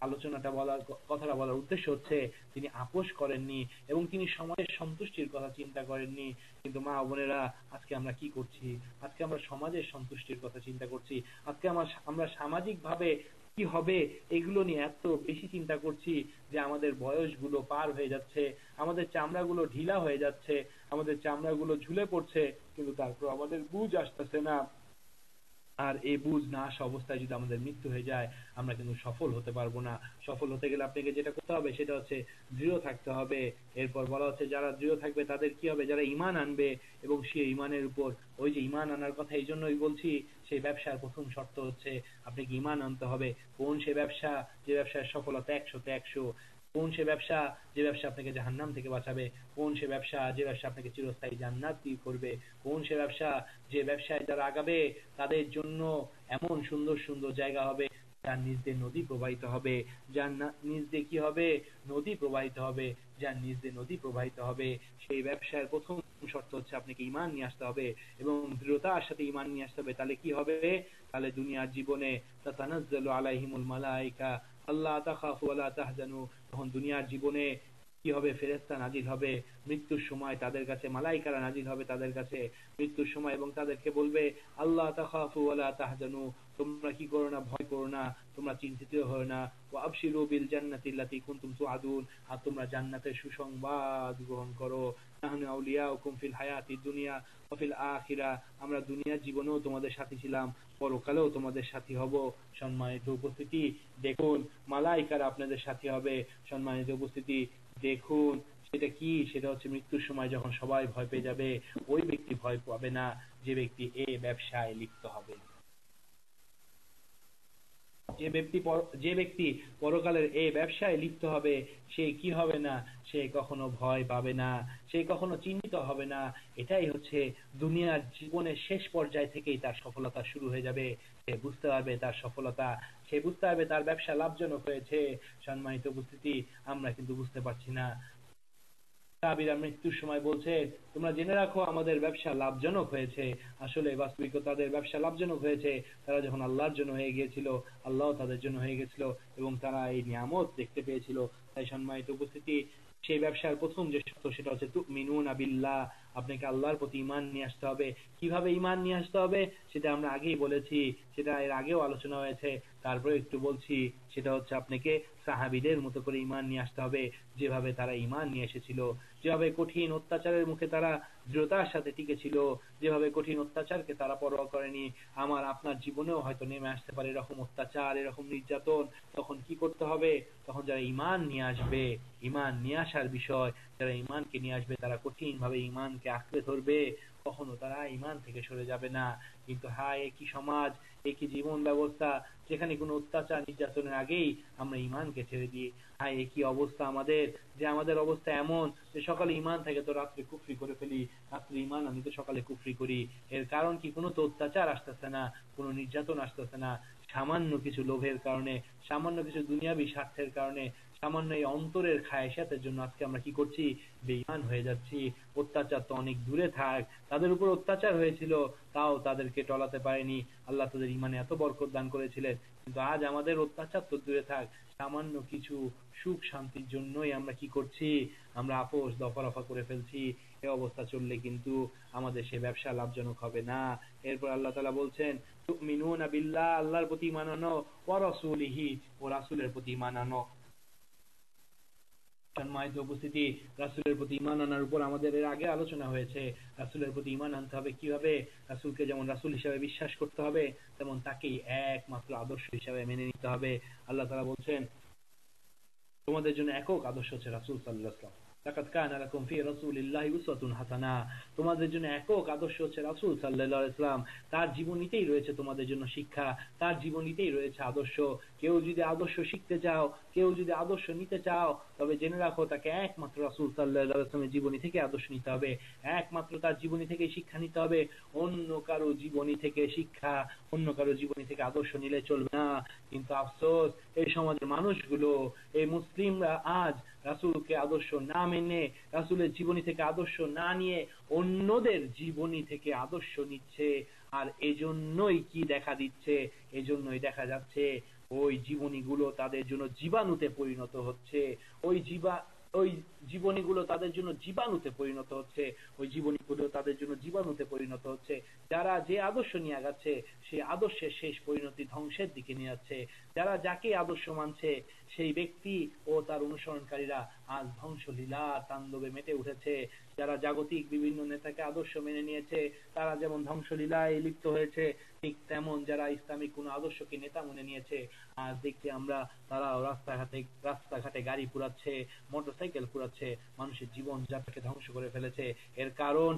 আলোচনাটা বলার, কথাটা বলার উদ্দেশ্য হচ্ছে তিনি আপোষ করেননি এবং তিনি সমাজের সন্তুষ্টির কথা চিন্তা করেননি। কিন্তু মা বোনেরা, আজকে আমরা কি করছি? আজকে আমরা সমাজের সন্তুষ্টির কথা চিন্তা করছি। আজকে আমরা সামাজিক ভাবে কি হবে এগুলো নিয়ে এত বেশি চিন্তা করছি যে আমাদের বয়সগুলো পার হয়ে যাচ্ছে, আমাদের চামড়াগুলো ঢিলা হয়ে যাচ্ছে, আমাদের চামড়াগুলো ঝুলে পড়ছে, কিন্তু তারপর আমাদের বুঝ আসতেছে না। আর এই বুঝ না আসা অবস্থায় যদি আমাদের মৃত্যু হয়ে যায়, আমরা কিন্তু সফল হতে পারবো না। সফল হতে গেলে আপনাকে যেটা করতে হবে সেটা হচ্ছে দৃঢ় থাকতে হবে। এরপর বলা হচ্ছে যারা দৃঢ় থাকবে তাদের কি হবে? যারা ঈমান আনবে, এবং সেই ঈমানের উপর, ওই যে ঈমান আনার কথা এই জন্যই বলছি, সেই ব্যবসার প্রথম শর্ত হচ্ছে আপনাকে ঈমান আনতে হবে। কোন সে ব্যবসা? যে ব্যবসার সফলতা 100-তে 100। কোন সে ব্যবসা? যে ব্যবসা আপনাকে জাহান্নাম থেকে বাঁচাবে। কোন সে ব্যবসা? যে ব্যবসা আপনাকে চিরস্থায়ী জান্নাতি করবে। কোন সে ব্যবসা? যে ব্যবসায় যারা আগাবে তাদের জন্য এমন সুন্দর সুন্দর জায়গা হবে, যার নিচ দিয়ে নদী প্রবাহিত হবে, যার নিচ দিয়ে কি হবে? নদী প্রবাহিত হবে, যার নিচ দিয়ে নদী প্রবাহিত হবে। সেই ব্যবসার প্রথম শর্ত হচ্ছে আপনাকে ঈমান নিয়ে আসতে হবে, এবং দৃঢ়তার সাথে ঈমান নিয়ে আসতে হবে। তাহলে কি হবে? তাহলে দুনিয়ার জীবনে তাতানাজ্জালু আলাইহিমুল মালায়েকা আল্লা তাখাফু ওয়ালা তাহজানু, তখন দুনিয়ার জীবনে কি হবে? ফেরেশতা নাজিল হবে মৃত্যুর সময়, তাদের কাছে মালাইকারা নাজিল হবে তাদের কাছে মৃত্যুর সময়, এবং তাদেরকে বলবে আল্লাহ তাখাফু ওয়ালা তাহজানু, তোমরা কি করো না? ভয় করো না, তোমরা চিন্তিত হও না। ওয়া আবশিরু বিল জান্নাতি আল্লাতী কুনতুম তুআদুন, আর তোমরা জান্নাতের সুসংবাদ গ্রহণ করো। নাহনু আউলিয়াউকুম ফিল হায়াতিদ দুনিয়া ওয়া ফিল আখিরাহ, আমরা দুনিয়ার জীবনেও তোমাদের সাথী ছিলাম, পরকালেও তোমাদের সাথী হব। সম্মানিত উপস্থিতি, দেখুন মালাইকারা আপনাদের সাথী হবে। সম্মানিত উপস্থিতি, দেখুন সেটা কি? সেটা হচ্ছে মৃত্যুর সময় যখন সবাই ভয় পেয়ে যাবে, ওই ব্যক্তি ভয় পাবে না যে ব্যক্তি এই ব্যবসায় লিপ্ত হবে। যে ব্যক্তি পরকালের এই ব্যবসায় লিপ্ত হবে, সে কি হবে না? সে কখনো ভয় পাবে না, সে কখনো চিন্তিত হবে না। এটাই হচ্ছে দুনিয়ার জীবনের শেষ পর্যায় থেকেই তার সফলতা শুরু হয়ে যাবে। সে বুঝতে পারবে তার সফলতা, সে বুঝতে পারবে তার ব্যবসা লাভজনক হয়েছে। সম্মানিত উপস্থিতি, আমরা কিন্তু বুঝতে পারছি না। সাহাবীরা মৃত্যুর সময় বলছে, তোমরা জেনে রাখো আমাদের ব্যবসা লাভজনক হয়েছে। আসলে বাস্তবিক তাদের ব্যবসা লাভজনক হয়েছে। তারা যখন আল্লাহর জন্য হয়ে গিয়েছিল, আল্লাহ তাদের জন্য হয়ে গেছিল এবং তারা এই নিয়ামত দেখতে পেয়েছিল। তাই সম্মানিত উপস্থিতি, সেই ব্যবসার প্রথম যে শর্ত সেটা হচ্ছে তুমিনুনা বিল্লাহ। আপনাকে আল্লাহর প্রতি ঈমান নিয়ে আসতে হবে। কিভাবে ঈমান নিয়ে আসতে হবে সেটা আমরা আগেই বলেছি, সেটা এর আগেও আলোচনা হয়েছে। তারপরে একটু বলছি, সেটা হচ্ছে আপনাকে সাহাবীদের মতো করে ঈমান নিয়ে আসতে হবে, যেভাবে তারা ঈমান নিয়ে এসেছিল, যেভাবে কঠিন অত্যাচারের মুখে তারা দৃঢ়তার সাথে টিকে ছিল, যেভাবে কঠিন অত্যাচারকে তারা পরোয়া করেনি। আমার আপনার জীবনেও হয়তো নেমে আসতে পারে এরকম অত্যাচার, এরকম নির্যাতন। তখন কি করতে হবে? তখন যারা ঈমান নিয়ে আসবে, ঈমান নিয়ে আসার বিষয়, যারা ঈমানকে নিয়ে আসবে তারা কঠিন ভাবে ঈমানকে আঁকড়ে ধরবে, কখনো তারা ঈমান থেকে সরে যাবে না। কিন্তু হায়, একই সমাজ, একই জীবন ব্যবস্থা, যেখানে কোনো অত্যাচার নির্যাতনের আগেই আমরা ঈমানকে ছেড়ে দিই। হায়, একই অবস্থা আমাদের, যে আমাদের অবস্থা এমন যে সকালে ঈমান থাকে তো রাত্রে কুফরি করে ফেলি, রাত্রে ঈমান আনি তো সকালে কুফরি করি। এর কারণ কি? কোনো তো অত্যাচার আসতেছে না, কোনো নির্যাতন আসতেছে না। সামান্য কিছু লোভের কারণে, সামান্য কিছু দুনিয়াবী স্বার্থের কারণে, সামান্য এই অন্তরের খায়েশাতের জন্য আজকে আমরা কি করছি? বেঈমান হয়ে যাচ্ছি। অত্যাচার তো অনেক দূরে থাক, তাদের উপর অত্যাচার হয়েছিল, তাও তাদেরকে টলাতে পারেনি। আল্লাহ তাদের ঈমানে এত বরকত দান করেছিলেন। কিন্তু আজ আমাদের অত্যাচার তো দূরে থাক, সামান্য কিছু সুখ শান্তির জন্যই আমরা কি করছি? আমরা আপোষ দফা করে ফেলছি। এই অবস্থা চললে কিন্তু আমাদের সে ব্যবসা লাভজনক হবে না। এরপর আল্লাহ তাআলা বলছেন, তুমিনুনা বিল্লাহ, আল্লাহর প্রতি ঈমান আনো, ওয়া রাসূলিহি, ও রাসূলের প্রতি ঈমান আনো। সম্মানিত উপস্থিতি, রাসূলের প্রতি ঈমান আনার উপর আমাদের এর আগে আলোচনা হয়েছে। রাসূলের প্রতি ঈমান আনতে হবে কিভাবে? রাসূলকে যেমন রাসূল হিসেবে বিশ্বাস করতে হবে, তেমন তাকেই একমাত্র আদর্শ হিসেবে মেনে নিতে হবে। আল্লাহ তাআলা বলছেন, তোমাদের জন্য একক আদর্শ হচ্ছে রাসূল সাল্লাল্লাহু আলাইহি ওয়াসাল্লাম। লাকাদ কানা লাকুম ফি রাসূলিল্লাহি উসওয়াতুন হাসানাহ। তোমাদের জন্য একক আদর্শ হচ্ছে রাসূল সাল্লাল্লাহু আলাইহি ওয়াসাল্লাম। তার জীবনীতেই রয়েছে তোমাদের জন্য শিক্ষা, তার জীবনীতেই রয়েছে আদর্শ। কেউ যদি আদর্শ শিখতে চাও, কেউ যদি আদর্শ নিতে চাও, তবে জেনে রাখো তাকে একমাত্র রাসূল সাল্লাল্লাহু আলাইহি ওয়াসাল্লামের জীবনী থেকে আদর্শ নিতে হবে, একমাত্র তার জীবনী থেকে শিক্ষা নিতে হবে। অন্য কারো জীবনী থেকে শিক্ষা, অন্য কারো জীবনী থেকে আদর্শ নিলে চলবে না। কিন্তু আফসোস, এই সমাজের মানুষগুলো, এই মুসলিমরা আজ রাসূলকে আদর্শ না মেনে, রাসূলের জীবনী থেকে আদর্শ না নিয়ে অন্যদের জীবনী থেকে আদর্শ নিচ্ছে। আর এজন্যই কি দেখা দিচ্ছে? এজন্যই দেখা যাচ্ছে ওই জীবনীগুলো তাদের জন্য জীবাণুতে পরিণত হচ্ছে। ওই জীবনীগুলো তাদের জন্য জীবাণুতে পরিণত হচ্ছে, ওই জীবনীগুলো তাদের জন্য জীবাণুতে পরিণত হচ্ছে। যারা যে আদর্শ নিয়ে আগাচ্ছে, সেই আদর্শের শেষ পরিণতি ধ্বংসের দিকে নিয়ে যাচ্ছে। যারা যাকে আদর্শ মানছে, সেই ব্যক্তি ও তার অনুসরণকারীরা আজ ধ্বংসলীলা তাণ্ডবে মেতে উঠেছে। যারা জাগতিক বিভিন্ন নেতাকে আদর্শ মেনে নিয়েছে, তারা যেমন ধ্বংসলীলায় লিপ্ত হয়েছে, ঠিক তেমন যারা ইসলামিক কোন আদর্শকে নেতা মনে নিয়েছে, আজ দেখছি আমরা তারাও রাস্তাঘাটে গাড়ি পুড়াচ্ছে, মোটরসাইকেল পুড়াচ্ছে, মানুষের জীবন যাত্রাকে ধ্বংস করে ফেলেছে। এর কারণ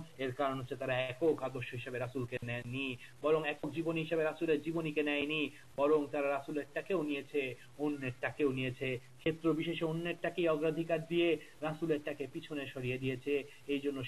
হচ্ছে তারা একক আদর্শ হিসেবে রাসূলকে নেননি, বরং একক জীবনী হিসেবে রাসূলের জীবনীকে নেয়নি, বরং তারা রাসূলেরটাকেও নিয়েছে, অন্যেরটাকেও নিয়েছে। ক্ষেত্র বিশেষে অন্যেরটাকেই অগ্রাধিকার দিয়ে রাসূলেরটাকে পিছনে সরিয়ে দিয়েছে। এই জন্য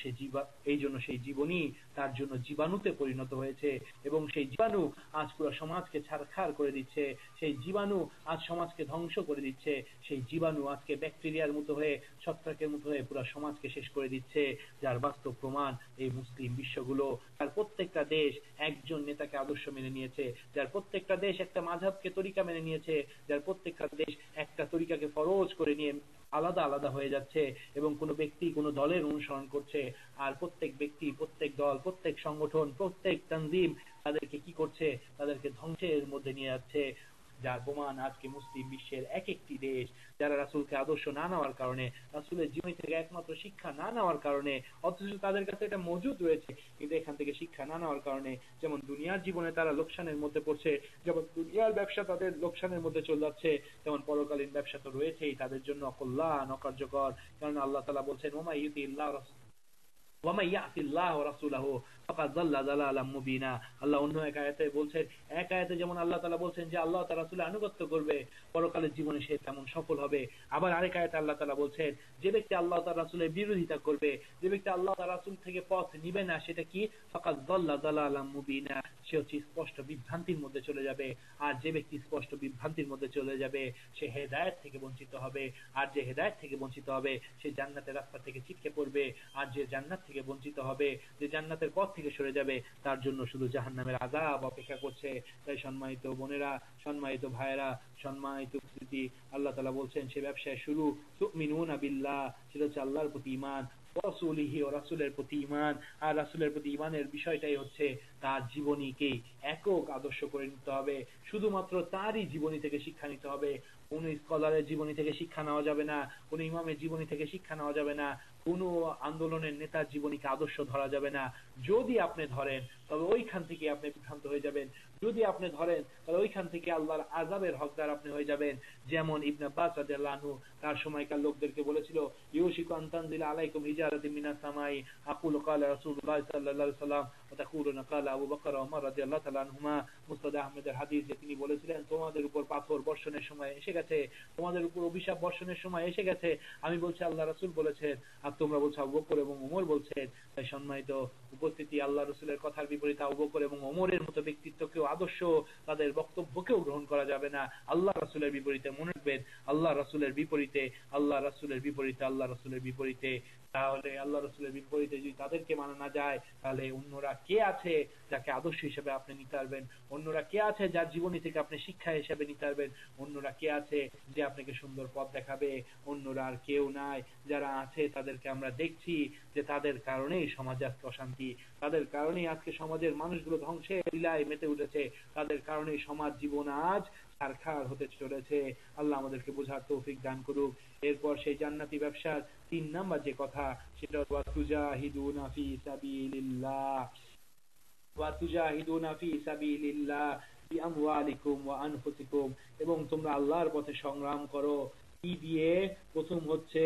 সেই জীবনী তার জন্য জীবাণুতে পরিণত হয়েছে, এবং সেই জীবাণু আজ পুরো সমাজকে ছারখার করে দিচ্ছে। সেই জীবাণু আজ সমাজকে ধ্বংস করে দিচ্ছে। সেই জীবাণু আজকে ব্যাকটেরিয়ার মতো হয়ে, ছত্রাকের মতো হয়ে পুরো সমাজকে শেষ করে দিচ্ছে। যার বাস্তব প্রমাণ এই মুসলিম বিশ্বগুলো। যার প্রত্যেকটা দেশ একজন নেতাকে আদর্শ মেনে নিয়েছে, যার প্রত্যেকটা দেশ একটা মাযহাবকে তরিকা মেনে নিয়েছে, যার প্রত্যেকটা দেশ একটা তরিকাকে ফরজ করে নিয়ে আলাদা আলাদা হয়ে যাচ্ছে, এবং কোনো ব্যক্তি কোনো দলের অনুসরণ করছে। আর প্রত্যেক ব্যক্তি, প্রত্যেক দল, প্রত্যেক সংগঠন, প্রত্যেক তানজিম তাদেরকে কি করছে? তাদেরকে ধ্বংসের মধ্যে নিয়ে যাচ্ছে। যার প্রমাণ আজকে মুসলিম বিশ্বের এক একটি দেশ যারা রাসূলকে আদর্শ না নেওয়ার কারণে, রাসূলের জীবনী থেকে একমাত্র শিক্ষা না নেওয়ার কারণে, অথচ তাদের কাছে এটা মজুদ রয়েছে কিন্তু এখান থেকে শিক্ষা না নেওয়ার কারণে যেমন দুনিয়ার জীবনে তারা লোকসানের মধ্যে পড়ছে, যেমন দুনিয়ার ব্যবসা তাদের লোকসানের মধ্যে চলে যাচ্ছে, তেমন পরকালীন ব্যবসা তো রয়েছেই তাদের জন্য অকল্যাণ অকার্যকর। কারণ আল্লাহ তাআলা বলছেন ওমা ইউতিল্লাহ ওয়ামান ইয়াসিল্লাহ ওয়া রাসূলাহু ফাকাদ যাল্লা যালালাম মুবিনা। আল্লাহ অন্য এক আয়াতে বলছেন, এক আয়াতে যেমন আল্লাহ তাআলা বলছেন যে আল্লাহ তার রাসূলের আনুগত্য করবে পরকালের জীবনে সে তেমন সফল হবে, আবার আরেক আয়াতে আল্লাহ তাআলা বলছেন যে ব্যক্তি আল্লাহ তার রাসূলের বিরোধিতা করবে, যে ব্যক্তি আল্লাহ তার রাসূল থেকে পথ নিবে না, সেটা কি ফাকাদ যাল্লা যালালাম মুবিনা, সে হচ্ছে স্পষ্ট বিভ্রান্তির মধ্যে চলে যাবে। আর যে ব্যক্তি স্পষ্ট বিভ্রান্তির মধ্যে চলে যাবে সে হেদায়েত থেকে বঞ্চিত হবে, আর যে হেদায়েত থেকে বঞ্চিত হবে সে জান্নাতের রাস্তা থেকে ছিটকে পড়বে, আর যে জান্নাত থেকে বঞ্চিত হবে, যে জান্নাতের পথ থেকে সরে যাবে, তার জন্য শুধু জাহান্নামের আযাব অপেক্ষা করছে। তাই সম্মানিত বোনেরা, সম্মানিত ভাইয়েরা, সম্মানিত উপস্থিতি, আল্লাহ তাআলা বলছেন সে ব্যবসায় শুরু তুমিনুনা বিল্লাহ, সেটা হচ্ছে আল্লাহর প্রতি ঈমান, রাসূলিহি ও রাসূলের প্রতি ঈমান। আর রাসূলের প্রতি ঈমানের বিষয়টাই হচ্ছে তার জীবনীকে একক আদর্শ করে নিতে হবে, শুধুমাত্র তারই জীবনী থেকে শিক্ষা নিতে হবে। কোন স্কলারের জীবনী থেকে শিক্ষা নেওয়া যাবে না, কোন ইমামের জীবনী থেকে শিক্ষা নেওয়া যাবে না, কোন আন্দোলনের নেতার জীবনীকে আদর্শ ধরা যাবে না। যদি আপনি ধরেন তবে ওইখান থেকে আপনি বিভ্রান্ত হয়ে যাবেন, যদি আপনি ধরেন তাহলে ওইখান থেকে আল্লাহর আযাবের হকদার আপনি হয়ে যাবেন। যেমন ইবনে আব্বাস রাদিয়াল্লাহু আনহু তার সময়কার লোকদেরকে বলেছিল ইউশিকু আন তানজিলা আলাইকুম হিজারাতুম মিনাস সামাই আকুলু ক্বালা রাসূলুল্লাহ সাল্লাল্লাহু আলাইহি ওয়াসাল্লাম ওয়া তাকুলুনা ক্বালা আবু বকর ওয়া ওমর রাদিয়াল্লাহু তাআলা আনহুমা। মুসনাদ আহমেদের হাদিস যে তিনি বলেছিলেন তোমাদের উপর পাথর বর্ষণের সময় এসে গেছে, তোমাদের উপর অভিশাপ বর্ষণের সময় এসে গেছে। আমি বলছি আল্লাহ রাসূল বলেছেন আর তোমরা বলছো আবু বকর এবং ওমর বলছেন। তাই সম্মানিত উপস্থিতি, আল্লাহ রাসূলের কথার বিপরীতে আবু বকর এবং ওমরের মতো ব্যক্তিত্বকেও আদর্শ, তাদের বক্তব্যকেও গ্রহণ করা যাবে না। আল্লাহ রাসূলের বিপরীতে, মনে রাখবেন আল্লাহ রাসূলের বিপরীতে, আল্লাহ রাসূলের বিপরীতে, আল্লাহ রাসূলের বিপরীতে। তাহলে আল্লাহ রাসূলের বিপরীতে যদি তাদেরকে মানা না যায় তাহলে অন্যরা কে আছে যাকে আদর্শ হিসেবে আপনি নিতে পারবেন? অন্যরা কে আছে যার জীবনী থেকে আপনি শিক্ষা হিসেবে নিতে পারবেন? অন্যরা কে আছে যে আপনাকে সুন্দর পথ দেখাবে? অন্যরা আর কেউ নাই। যারা আছে তাদেরকে আমরা দেখছি যে তাদের কারণেই সমাজে আজকে অশান্তি, তাদের কারণেই আজকে সমাজের মানুষগুলো ধ্বংসের লীলায় মেতে উঠেছে, তাদের কারণেই সমাজ জীবন আজ ছারখার হতে চলেছে। আল্লাহ আমাদেরকে বোঝার তৌফিক দান করুক। এরপর সেই জান্নাতি ব্যবসার ৩ নাম্বার যে কথা সেটা ওয়া তুজাহিদুনা ফি সাবিলিল্লাহ, ওয়া তুজাহিদুনা ফি সাবিলিল্লাহ বিআমওয়ালিকুম ওয়া আনফুসিকুম, এবং তোমরা আল্লাহর পথে সংগ্রাম করো। কি দিয়ে? প্রথম হচ্ছে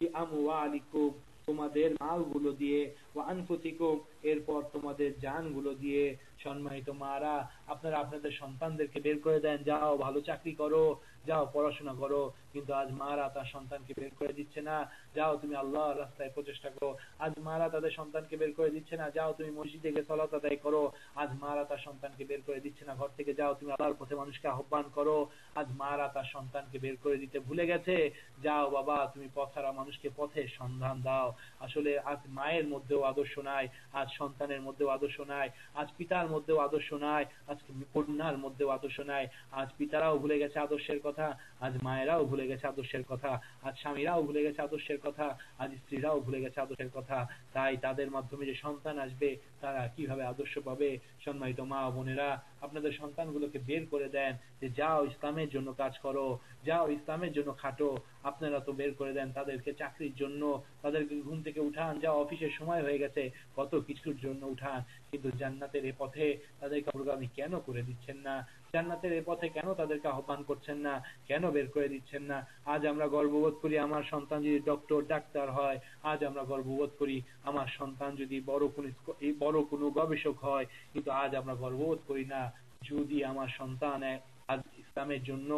বিআমওয়ালিকুম, তোমাদের মালগুলো দিয়ে, ওয়া আনফুসিকুম, এরপর তোমাদের জানগুলো দিয়ে। সম্মানিত মারা, আপনারা আপনাদের সন্তানদেরকে বের করে দেন, যাও ভালো চাকরি করো, যাও পড়াশোনা করো, কিন্তু আজ মারা তার সন্তানকে বের করে দিচ্ছে না, যাও তুমি আল্লাহর রাস্তায় প্রচেষ্টা করো। আজ মারা তাদের সন্তানকে বের করে দিচ্ছে না, যাও তুমি মসজিদে গিয়ে সালাত আদায় করো। আজ মারা তার সন্তানকে বের করে দিচ্ছে না ঘর থেকে, যাও তুমি আল্লাহর পথে মানুষকে আহ্বান করো। আজ মারা তার সন্তানকে বের করে দিতে ভুলে গেছে, যাও বাবা তুমি পথহারা মানুষকে পথের সন্ধান দাও। আসলে আজ মায়ের মধ্যেও আদর্শ নাই, আজ সন্তানের মধ্যেও আদর্শ নাই, আজ পিতার মধ্যেও আদর্শ নাই, আজ কন্যার মধ্যেও আদর্শ নাই। আজ পিতারাও ভুলে গেছে আদর্শের কথা, আজ মায়েরাও ভুলে গেছে আদর্শের কথা, আজ স্বামীরাও ভুলে গেছে আদর্শের কথা, আজ স্ত্রীরাও ভুলে গেছে আদর্শের কথা। তাই তাদের মাধ্যমে যে সন্তান আসবে তারা কিভাবে আদর্শ পাবে? সম্মানিত মা বোনেরা, আপনাদের সন্তানগুলোকে বের করে দেন যে যাও ইসলামের জন্য কাজ করো, যাও ইসলামের জন্য খাটো। আপনারা তো বের করে দেন তাদেরকে চাকরির জন্য, তাদেরকে ঘুম থেকে উঠান, যাও অফিসের সময় হয়ে গেছে, কত কিছুর জন্য উঠান, কিন্তু জান্নাতের এই পথে তাদেরকে অগ্রগামী কেন করে দিচ্ছেন না? জান্নাতের এই পথে কেন তাদেরকে আহ্বান করছেন না? কেন বের করে দিচ্ছেন না? আজ আমরা গর্ববোধ করি আমার সন্তান যদি ডক্টর ডাক্তার হয়, আজ আমরা গর্ববোধ করি আমার সন্তান যদি বড় কোনো গবেষক হয়, কিন্তু আজ আমরা গর্ববোধ করি না যদি আমার সন্তান আজ ইসলামের জন্য,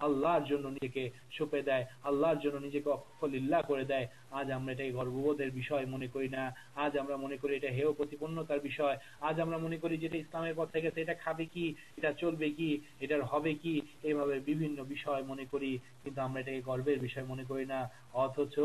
আল্লাহর জন্য নিজেকে সঁপে দেয়, আল্লাহর জন্য নিজেকে অক্ষলিল্লাহ করে দেয়। আজ আমরা এটাই গর্ববোধের বিষয় মনে করি না, আজ আমরা মনে করি এটা হেয় প্রতিপন্নতার বিষয়। আজ আমরা মনে করি যেটা ইসলামের পথে গেছে এটা খাবে কি, এটা চলবে কি, এটার হবে কি, এইভাবে বিভিন্ন বিষয় মনে করি, কিন্তু আমরা এটাকে গর্বের বিষয় মনে করি না। অথচ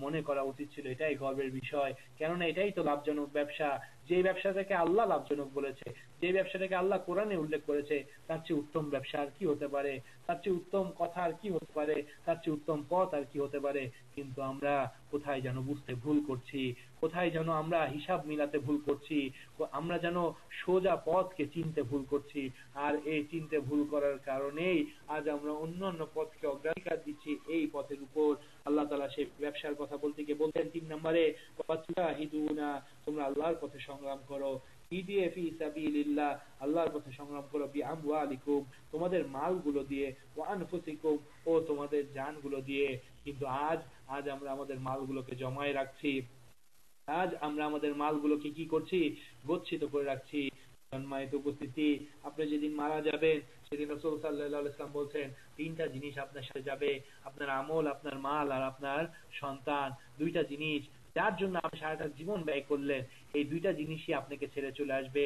মনে করা উচিত ছিল এটাই গর্বের বিষয়, কেননা এটাই তো লাভজনক ব্যবসা। যে ব্যবসাটাকে আল্লাহ লাভজনক বলেছে, যে ব্যবসাটাকে আল্লাহ কোরআনে উল্লেখ করেছে, তার চেয়ে উত্তম ব্যবসা আর আর কি হতে পারে, তার চেয়ে উত্তম কথা আর কি হতে পারে, তার চেয়ে উত্তম পথ আর কি হতে পারে। কিন্তু আমরা কোথায় যেন বুঝতে ভুল করছি, কোথায় যেন আমরা হিসাব মিলাতে ভুল করছি, আমরা যেন সোজা পথকে চিনতে ভুল করছি। আর এই চিনতে ভুল করার কারণেই আজ আমরা অন্যান্য পথকে অগ্রাধিকার দিচ্ছি এই পথের উপর। আল্লাহ তাআলা সেই ব্যবসার কথা বলতে গিয়ে বলতেন 3 নম্বরে, ওয়াতুজাহিদুনা, তোমরা আল্লাহর পথে সংগ্রাম করো, ইদিয়ে ফি সাবিলিল্লাহ, আল্লাহর পথে সংগ্রাম করো, বিআমওয়ালিকুম, তোমাদের মালগুলো দিয়ে, ওয়া আনফুসিকুম, ও তোমাদের জানগুলো দিয়ে। কিন্তু আজ আমরা আমাদের মালগুলোকে জমায়ে রাখছি, আজ আমরা আমাদের মালগুলোকে কি করছি, গচ্ছিত করে রাখছি। সম্মানিত উপস্থিতি, আপনি যেদিন মারা যাবেন সেদিন রাসূল সাল্লাল্লাহু আলাইহি ওয়াসাল্লাম বলছেন 3টা জিনিস আপনার সাথে যাবে, আপনার আমল, আপনার মাল আর আপনার সন্তান। 2টা জিনিস যার জন্য আপনি সারাটা জীবন ব্যয় করলেন, এই 2টা জিনিসই আপনাকে ছেড়ে চলে আসবে।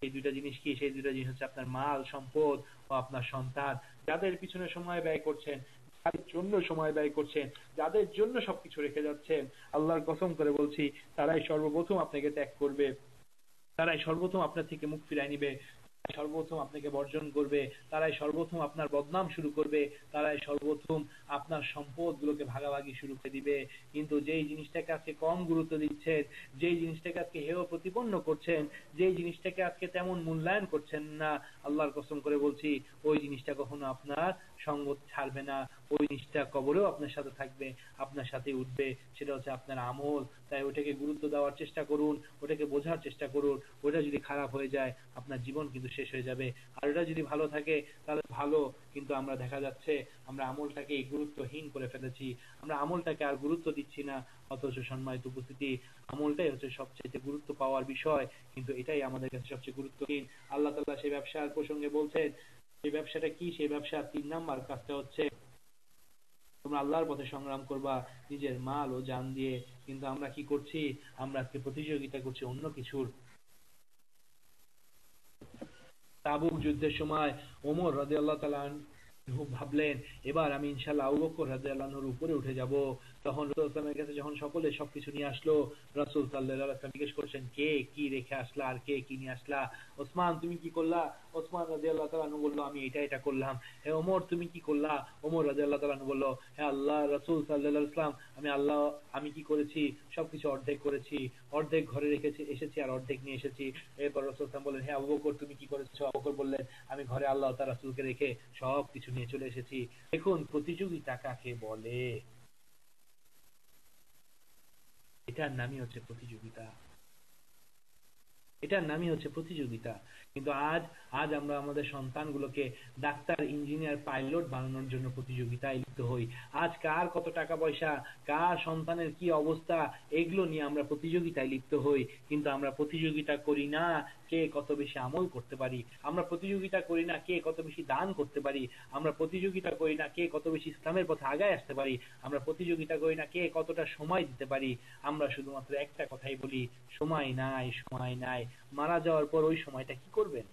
এই 2টা জিনিস কি? সেই 2টা জিনিস হচ্ছে আপনার মাল সম্পদ ও আপনার সন্তান। যাদের পিছনে সময় ব্যয় করছেন, যাদের জন্য সময় ব্যয় করছেন, যাদের জন্য সবকিছু রেখে যাচ্ছেন, আল্লাহর কসম করে বলছি তারাই সর্বপ্রথম আপনাকে ত্যাগ করবে, তারাই সর্বপ্রথম আপনার থেকে মুখ ফিরায় নিবে, সর্বপ্রথম আপনাকে বর্জন করবে, তারাই সর্বপ্রথম আপনার বদনাম শুরু করবে, তারাই সর্বপ্রথম আপনার সম্পদ গুলোকে ভাগাভাগি শুরু করে দিবে। কিন্তু যেই জিনিসটাকে আজকে কম গুরুত্ব দিচ্ছেন, যেই জিনিসটাকে আজকে হেয় প্রতিপন্ন করছেন, যেই জিনিসটাকে আজকে তেমন মূল্যায়ন করছেন না, আল্লাহর কসম করে বলছি ওই জিনিসটা কখনো আপনার সঙ্গ ছাড়বে না, ওই জিনিসটা কবরেও আপনার সাথে থাকবে, আপনার সাথে উঠবে। সেটা হচ্ছে আপনার আমল। তাই ওটাকে গুরুত্ব দেওয়ার চেষ্টা করুন, ওটাকে বোঝার চেষ্টা করুন। ওটা যদি খারাপ হয়ে যায় আপনার জীবন কিন্তু শেষ হয়ে যাবে, আর ওটা যদি ভালো থাকে তাহলে ভালো। কিন্তু আমরা দেখা যাচ্ছে আমরা আমলটাকে গুরুত্বহীন করে ফেলেছি, আমরা আমলটাকে আর গুরুত্ব দিচ্ছি না। অথচ সম্মানিত উপস্থিতি, আমলটাই হচ্ছে সবচেয়ে গুরুত্ব পাওয়ার বিষয়, কিন্তু এটাই আমাদের কাছে সবচেয়ে গুরুত্বহীন। আল্লাহ তাআলা সেই ব্যবসার প্রসঙ্গে বলছেন, সেই ব্যবসাটা কি? সেই ব্যবসার 3 নাম্বার কাজটা হচ্ছে তোমরা আল্লাহর পথে সংগ্রাম করবা নিজের মাল ও জান দিয়ে। কিন্তু আমরা কি করছি? আমরা আজকে প্রতিযোগিতা করছি অন্য কিছুর। তাবুক যুদ্ধের সময় ওমর রাদিয়াল্লাহু তাআলা আনহু ভাবলেন এবার আমি ইনশাআল্লাহ আবু বকর রাদিয়াল্লাহু আনহুর উপরে উঠে যাব। তখন রাসূল সাল্লাল্লাহু আলাইহি ওয়াসাল্লামের কাছে যখন সকলে সবকিছু নিয়ে আসলো, রাসূল সাল্লাল্লাহু আলাইহি ওয়াসাল্লাম জিজ্ঞেস করছেন কে কি রেখে আসলা আর কে কি নিয়ে আসলা? ওসমান তুমি কি করলা? ওসমান রাদিয়াল্লাহু তাআলা আনহু বলল আমি এটা করলাম। হে ওমর তুমি কি করলা? ওমর রাদিয়াল্লাহু তাআলা আনহু বলল হে আল্লাহ রাসূল সাল্লাল্লাহু আলাইহি ওয়াসাল্লাম, আমি কি করেছি? সবকিছু অর্ধেক করেছি, অর্ধেক ঘরে রেখেছি এসেছি আর অর্ধেক নিয়ে এসেছি। এরপর রাসূল সাল্লাল্লাহু আলাইহি ওয়াসাল্লাম বললেন হে আবু বকর তুমি কি করেছো? আবু বকর বললেন আমি ঘরে আল্লাহ তার রাসূলকে রেখে সবকিছু নিয়ে চলে এসেছি। দেখুন প্রতিযোগিতা কাকে বলে, এটার নামই হচ্ছে প্রতিযোগিতা, এটার নামই হচ্ছে প্রতিযোগিতা। কিন্তু আজ আমরা আমাদের সন্তানগুলোকে ডাক্তার, ইঞ্জিনিয়ার, পাইলট বানানোর জন্য প্রতিযোগিতায় লিপ্ত হই। আজ কার কত টাকা পয়সা, কার সন্তানের কি অবস্থা, এগুলো নিয়ে আমরা প্রতিযোগিতায় লিপ্ত হই। কিন্তু আমরা প্রতিযোগিতা করি না কে কত বেশি আমল করতে পারি, আমরা প্রতিযোগিতা করি না কে কত বেশি দান করতে পারি, আমরা প্রতিযোগিতা করি না কে কত বেশি ইসলামের পথে আগায় আসতে পারি, আমরা প্রতিযোগিতা করি না কে কতটা সময় দিতে পারি। আমরা শুধুমাত্র একটা কথাই বলি, সময় নাই, সময় নাই। মারা যাওয়ার পর ওই সময়টা কি করবেন?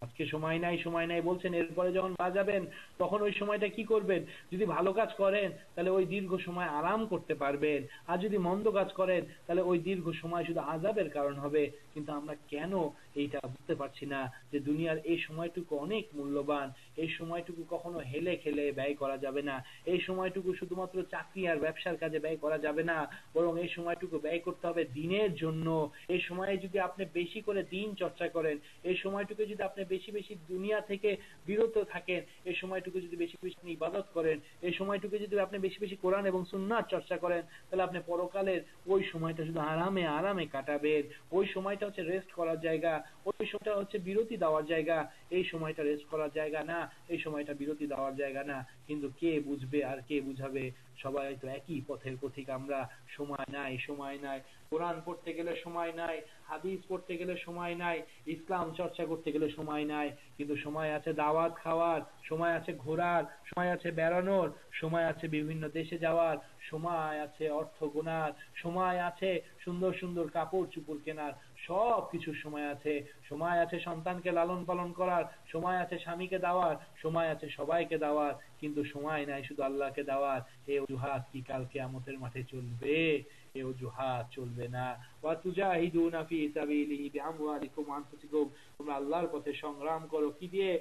আজকে সময় নাই সময় নাই বলছেন, এরপরে যখন মারা যাবেন তখন ওই সময়টা কি করবেন? যদি ভালো কাজ করেন তাহলে ওই দীর্ঘ সময় আরাম করতে পারবেন, আর যদি মন্দ কাজ করেন তাহলে ওই দীর্ঘ সময় শুধু আযাবের কারণ হবে। কিন্তু আমরা কেন এইটা বুঝতে পারছি না যে দুনিয়ার এই সময়টুকু অনেক মূল্যবান, এই সময়টুকু কখনো হেলে খেলে ব্যয় করা যাবে না, এই সময়টুকু শুধুমাত্র চাকরি আর ব্যবসার কাজে ব্যয় করা যাবে না, বরং এই সময়টুকু ব্যয় করতে হবে দ্বীনের জন্য। এই সময়ে যদি আপনি বেশি করে দ্বীন চর্চা করেন, এই সময়টুকু যদি আপনি বেশি বেশি দুনিয়া থেকে বিরত থাকেন, এই সময়টুকু যদি বেশি বেশি ইবাদত করেন, এই সময়টুকু যদি আপনি বেশি বেশি কোরআন এবং সুন্নাহর চর্চা করেন, তাহলে আপনি পরকালের ওই সময়টা শুধু আরামে আরামে কাটাবেন। ওই সময়টা হচ্ছে রেস্ট করার জায়গা, ওই সময়টা হচ্ছে বিরতি দেওয়ার জায়গা। এই সময়টা রেস্ট করার জায়গা না, এই সময়টা বিরতি দেওয়ার জায়গা না। কিন্তু কে বুঝবে আর কে বুঝাবে? সবাই তো একই পথের পথিক আমরা। সময় নাই, সময় নাই, কোরআন পড়তে গেলে সময় নাই, হাদিস পড়তে গেলে সময় নাই, ইসলাম চর্চা করতে গেলে সময় নাই। কিন্তু সময় আছে দাওয়াত খাওয়ার, সময় আছে ঘোরার, সময় আছে বেড়ানোর, সময় আছে বিভিন্ন দেশে যাওয়ার, সময় আছে অর্থ গোনার, সময় আছে সুন্দর সুন্দর কাপড় চোপড় কেনার, সব কিছুর সময় আছে। সময় আছে সন্তানকে লালন পালন করার, সময় আছে স্বামীকে দেওয়ার, সময় আছে সবাইকে দেওয়ার। কিন্তু সময় নাই শুধু আল্লাহকে দেওয়ার। এই অজুহাত কি কাল কিয়ামতের মাঠে চলবে? এই অজুহাত চলবে না। ওয়া তুজাহিদুনা ফি সাবিলিহি বিআমওয়ালিকুম ওয়া আনফুসিকুম, তোমরা আল্লাহর পথে সংগ্রাম করো কি দিয়ে?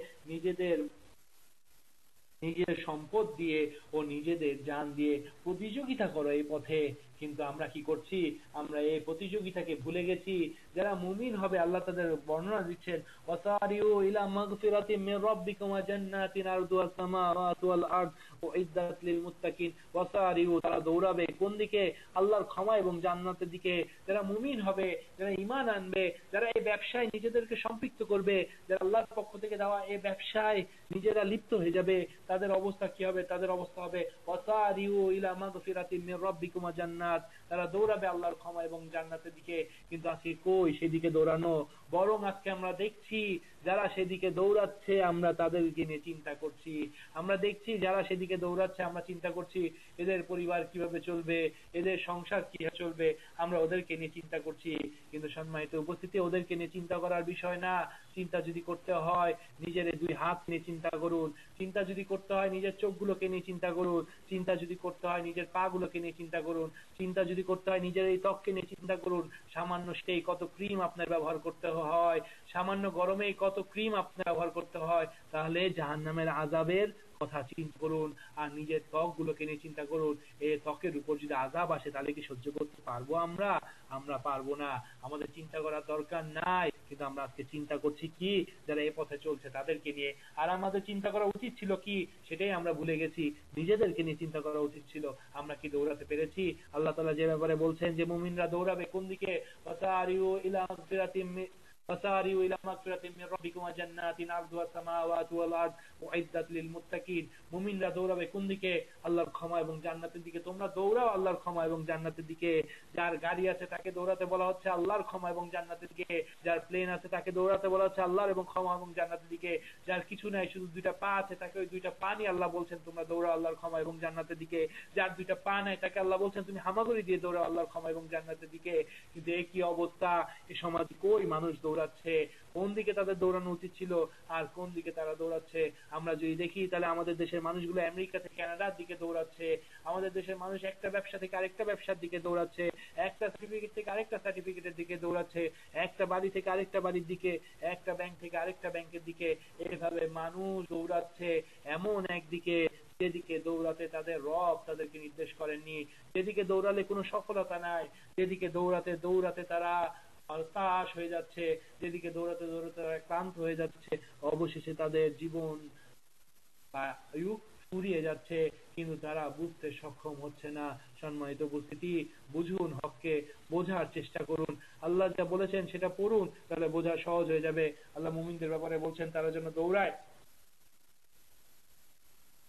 নিজের সম্পদ দিয়ে ও নিজেদের জান দিয়ে প্রতিযোগিতা করো এই পথে। কিন্তু আমরা কি করছি? আমরা এই প্রতিযোগিতাকে ভুলে গেছি। যারা মুমিন হবে আল্লাহ তাদের বর্ণনা দিচ্ছেন, ওয়াসারিউ ইলা মাগফিরাতিম মির রাব্বিকুম ওয়া জান্নাতিন আরদুহাস সামাওয়াতু ওয়াল আরদ উইদ্দাত লিল মুত্তাকিন। ওয়াসারিউ, তারা দৌড়াবে কোন দিকে? আল্লাহর ক্ষমা এবং জান্নাতের দিকে। যারা মুমিন হবে, যারা ঈমান আনবে, যারা এই ব্যবসায় নিজেদেরকে সম্পৃক্ত করবে, যারা আল্লাহর পক্ষ থেকে দেওয়া এই ব্যবসায় নিজেরা লিপ্ত হয়ে যাবে, তাদের অবস্থা কি হবে? তাদের অবস্থা হবে ওয়াসারিউ ইলা মাগফিরাতিম মির রাব্বিকুম ওয়া জান্নাত, তারা দৌড়াবে আল্লাহর ক্ষমা এবং জান্নাতের দিকে। কিন্তু আজকে কই সেদিকে দৌড়ানো? বরং আজকে আমরা দেখছি যারা সেদিকে দৌড়াচ্ছে আমরা তাদেরকে নিয়ে চিন্তা করছি। আমরা দেখছি যারা সেদিকে দৌড়াচ্ছে আমরা চিন্তা করছি এদের পরিবার কিভাবে চলবে, এদের সংসার কিভাবে চলবে, আমরা ওদেরকে নিয়ে চিন্তা করছি। কিন্তু সম্মানিত উপস্থিতি, ওদেরকে নিয়ে চিন্তা করার বিষয় না। চিন্তা যদি করতে হয় নিজের দুই হাত নিয়ে চিন্তা করুন, চিন্তা যদি করতে হয় নিজের চোখগুলোকে নিয়ে চিন্তা করুন, চিন্তা যদি করতে হয় নিজের পা গুলোকে নিয়ে চিন্তা করুন, চিন্তা যদি করতে হয় নিজের এই ত্বককে নিয়ে চিন্তা করুন। সামান্য সেই কত ক্রিম আপনার ব্যবহার করতে হয়, সামান্য গরমে কত ক্রিম আপনার ব্যবহার করতে হয়। তাহলে জাহান্নামের আযাবের কথা চিন্তা করুন, আর নিজের ত্বক গুলোকে নিয়ে চিন্তা করুন। এই ত্বকের উপর যদি আযাব আসে তাহলে কি সহ্য করতে পারবো আমরা? আমরা পারবো না। আমাদের চিন্তা করার দরকার নাই, কিন্তু আমরা আজকে চিন্তা করছি কি? যারা এই পথে চলছে তাদেরকে নিয়ে। আর আমাদের চিন্তা করা উচিত ছিল কি? সেটাই আমরা ভুলে গেছি। নিজেদেরকে নিয়ে চিন্তা করা উচিত ছিল। আমরা কি দৌড়াতে পেরেছি? আল্লাহ তাআলা যে ব্যাপারে বলছেন যে মুমিনরা দৌড়াবে কোন দিকে? ওয়াসারিউ ইলা মাগফিরাতিম فسارعوا إلى مغفرة من ربكم وجنات عرضها السماوات والأرض أعدت للمتقين। মুমিনরা দৌড়াবে কোন দিকে? আল্লাহর ক্ষমা এবং জান্নাতের দিকে। তোমরা দৌড়াও আল্লাহর ক্ষমা এবং জান্নাতের দিকে। যার গাড়ি আছে তাকে দৌড়াতে বলা হচ্ছে আল্লাহর ক্ষমা এবং জান্নাতের দিকে। যার প্লেন আছে তাকে দৌড়াতে বলা হচ্ছে আল্লাহর এবং ক্ষমা এবং জান্নাতের দিকে। যার কিছু নাই, শুধু দুইটা পা আছে, তাকে ওই দুইটা পা নিয়ে আল্লাহ বলছেন তোমরা দৌড়াও আল্লাহর ক্ষমা এবং জান্নাতের দিকে। যার দুইটা পা নাই তাকে আল্লাহ বলছেন তুমি হামাগুড়ি দিয়ে দৌড়াও আল্লাহর ক্ষমা এবং জান্নাতের দিকে। কিন্তু এই কি অবস্থা? এই সমাজ কই মানুষ দৌড়াচ্ছে? কোন দিকে তাদের দৌড়ানো উচিত ছিল আর কোন দিকে তারা দৌড়াচ্ছে? আমরা যদি দেখি তাহলে আমাদের দেশের মানুষগুলো আমেরিকা থেকে কানাডার দিকে দৌড়াচ্ছে। আমাদের দেশের মানুষ একটা ব্যবসা থেকে আরেকটা ব্যবসার দিকে দৌড়াচ্ছে, একটা সার্টিফিকেট থেকে আরেকটা সার্টিফিকেটের দিকে দৌড়াচ্ছে, একটা বাড়ি থেকে আরেকটা বাড়ির দিকে, একটা ব্যাংক থেকে আরেকটা ব্যাংকের দিকে। এইভাবে মানুষ দৌড়াচ্ছে এমন একদিকে যেদিকে দৌড়াতে তাদের রব তাদেরকে নির্দেশ করেননি, যেদিকে দৌড়ালে কোনো সফলতা নাই, যেদিকে দৌড়াতে দৌড়াতে তারা হতাশ হয়ে যাচ্ছে, যেদিকে দৌড়াতে দৌড়াতে তারা ক্লান্ত হয়ে যাচ্ছে, অবশেষে তাদের জীবন আয়ু ফুরিয়ে যাচ্ছে, কিন্তু তারা বুঝতে সক্ষম হচ্ছে না। সম্মানিত উপস্থিতি, বুঝুন, হককে বোঝার চেষ্টা করুন। আল্লাহ যা বলেছেন সেটা পড়ুন, তাহলে বোঝা সহজ হয়ে যাবে। আল্লাহ মুমিনদের ব্যাপারে বলছেন তারা যেন দৌড়ায়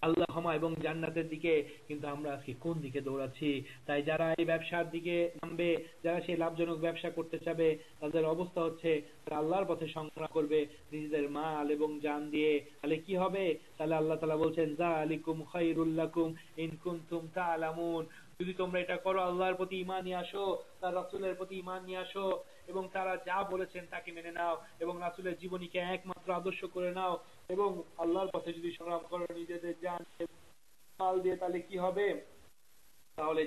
আল্লাহ ক্ষমা এবং জান্নাতের দিকে। কিন্তু আমরা আজকে কোন দিকে দৌড়াচ্ছি? তাই যারা এই ব্যবসার দিকে নামবে, যারা সেই লাভজনক ব্যবসা করতে চাবে, তাদের অবস্থা হচ্ছে তারা আল্লাহর পথে সংগ্রাম করবে নিজেদের মাল এবং জান দিয়ে। তাহলে কি হবে? তাহলে আল্লাহ তাআলা বলছেন যালিকুম খায়রুল লাকুম ইন কুনতুম তা'লামুন। যদি তোমরা এটা করো, আল্লাহর প্রতি ঈমান নিয়ে আসো, তার রাসূলের প্রতি ঈমান নিয়ে আসো, এবং তারা যা বলেছেন তাকে মেনে নাও, এবং রাসূলের জীবনীকে একমাত্র আদর্শ করে নাও, এবং আল্লাহর পথে যদি সংগ্রাম করো নিজেদের জান মাল দিয়ে, তাহলে কি হবে? তাহলে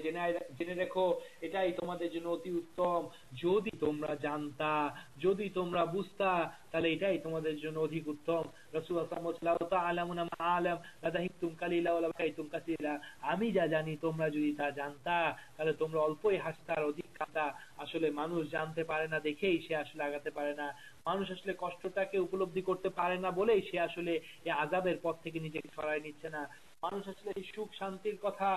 জেনে রেখো এটাই তোমাদের জন্য অতি উত্তম। যদি তোমরা জানতা, যদি তোমরা বুঝতা, তাহলে এটাই তোমাদের জন্য অধিক উত্তম। রাসূলুল্লাহ সাল্লাল্লাহু তাআলা মা আলাম লাদাহিকতুম কালিলা ওয়া লাবাকাইতুম কাসীরা। আমি যা জানি তোমরা যদি তা জানতা তাহলে তোমরা অল্পই হাসতা আর অধিক কাঁদতা। আসলে মানুষ জানতে পারে না দেখেই সে আসলে আগাতে পারে না। মানুষ আসলে কষ্টটাকে উপলব্ধি করতে পারে না বলেই সে আসলে এই আযাবের পথ থেকে নিজেকে সরায় নিচ্ছে না। মানুষ আসলে এই সুখ শান্তির কথা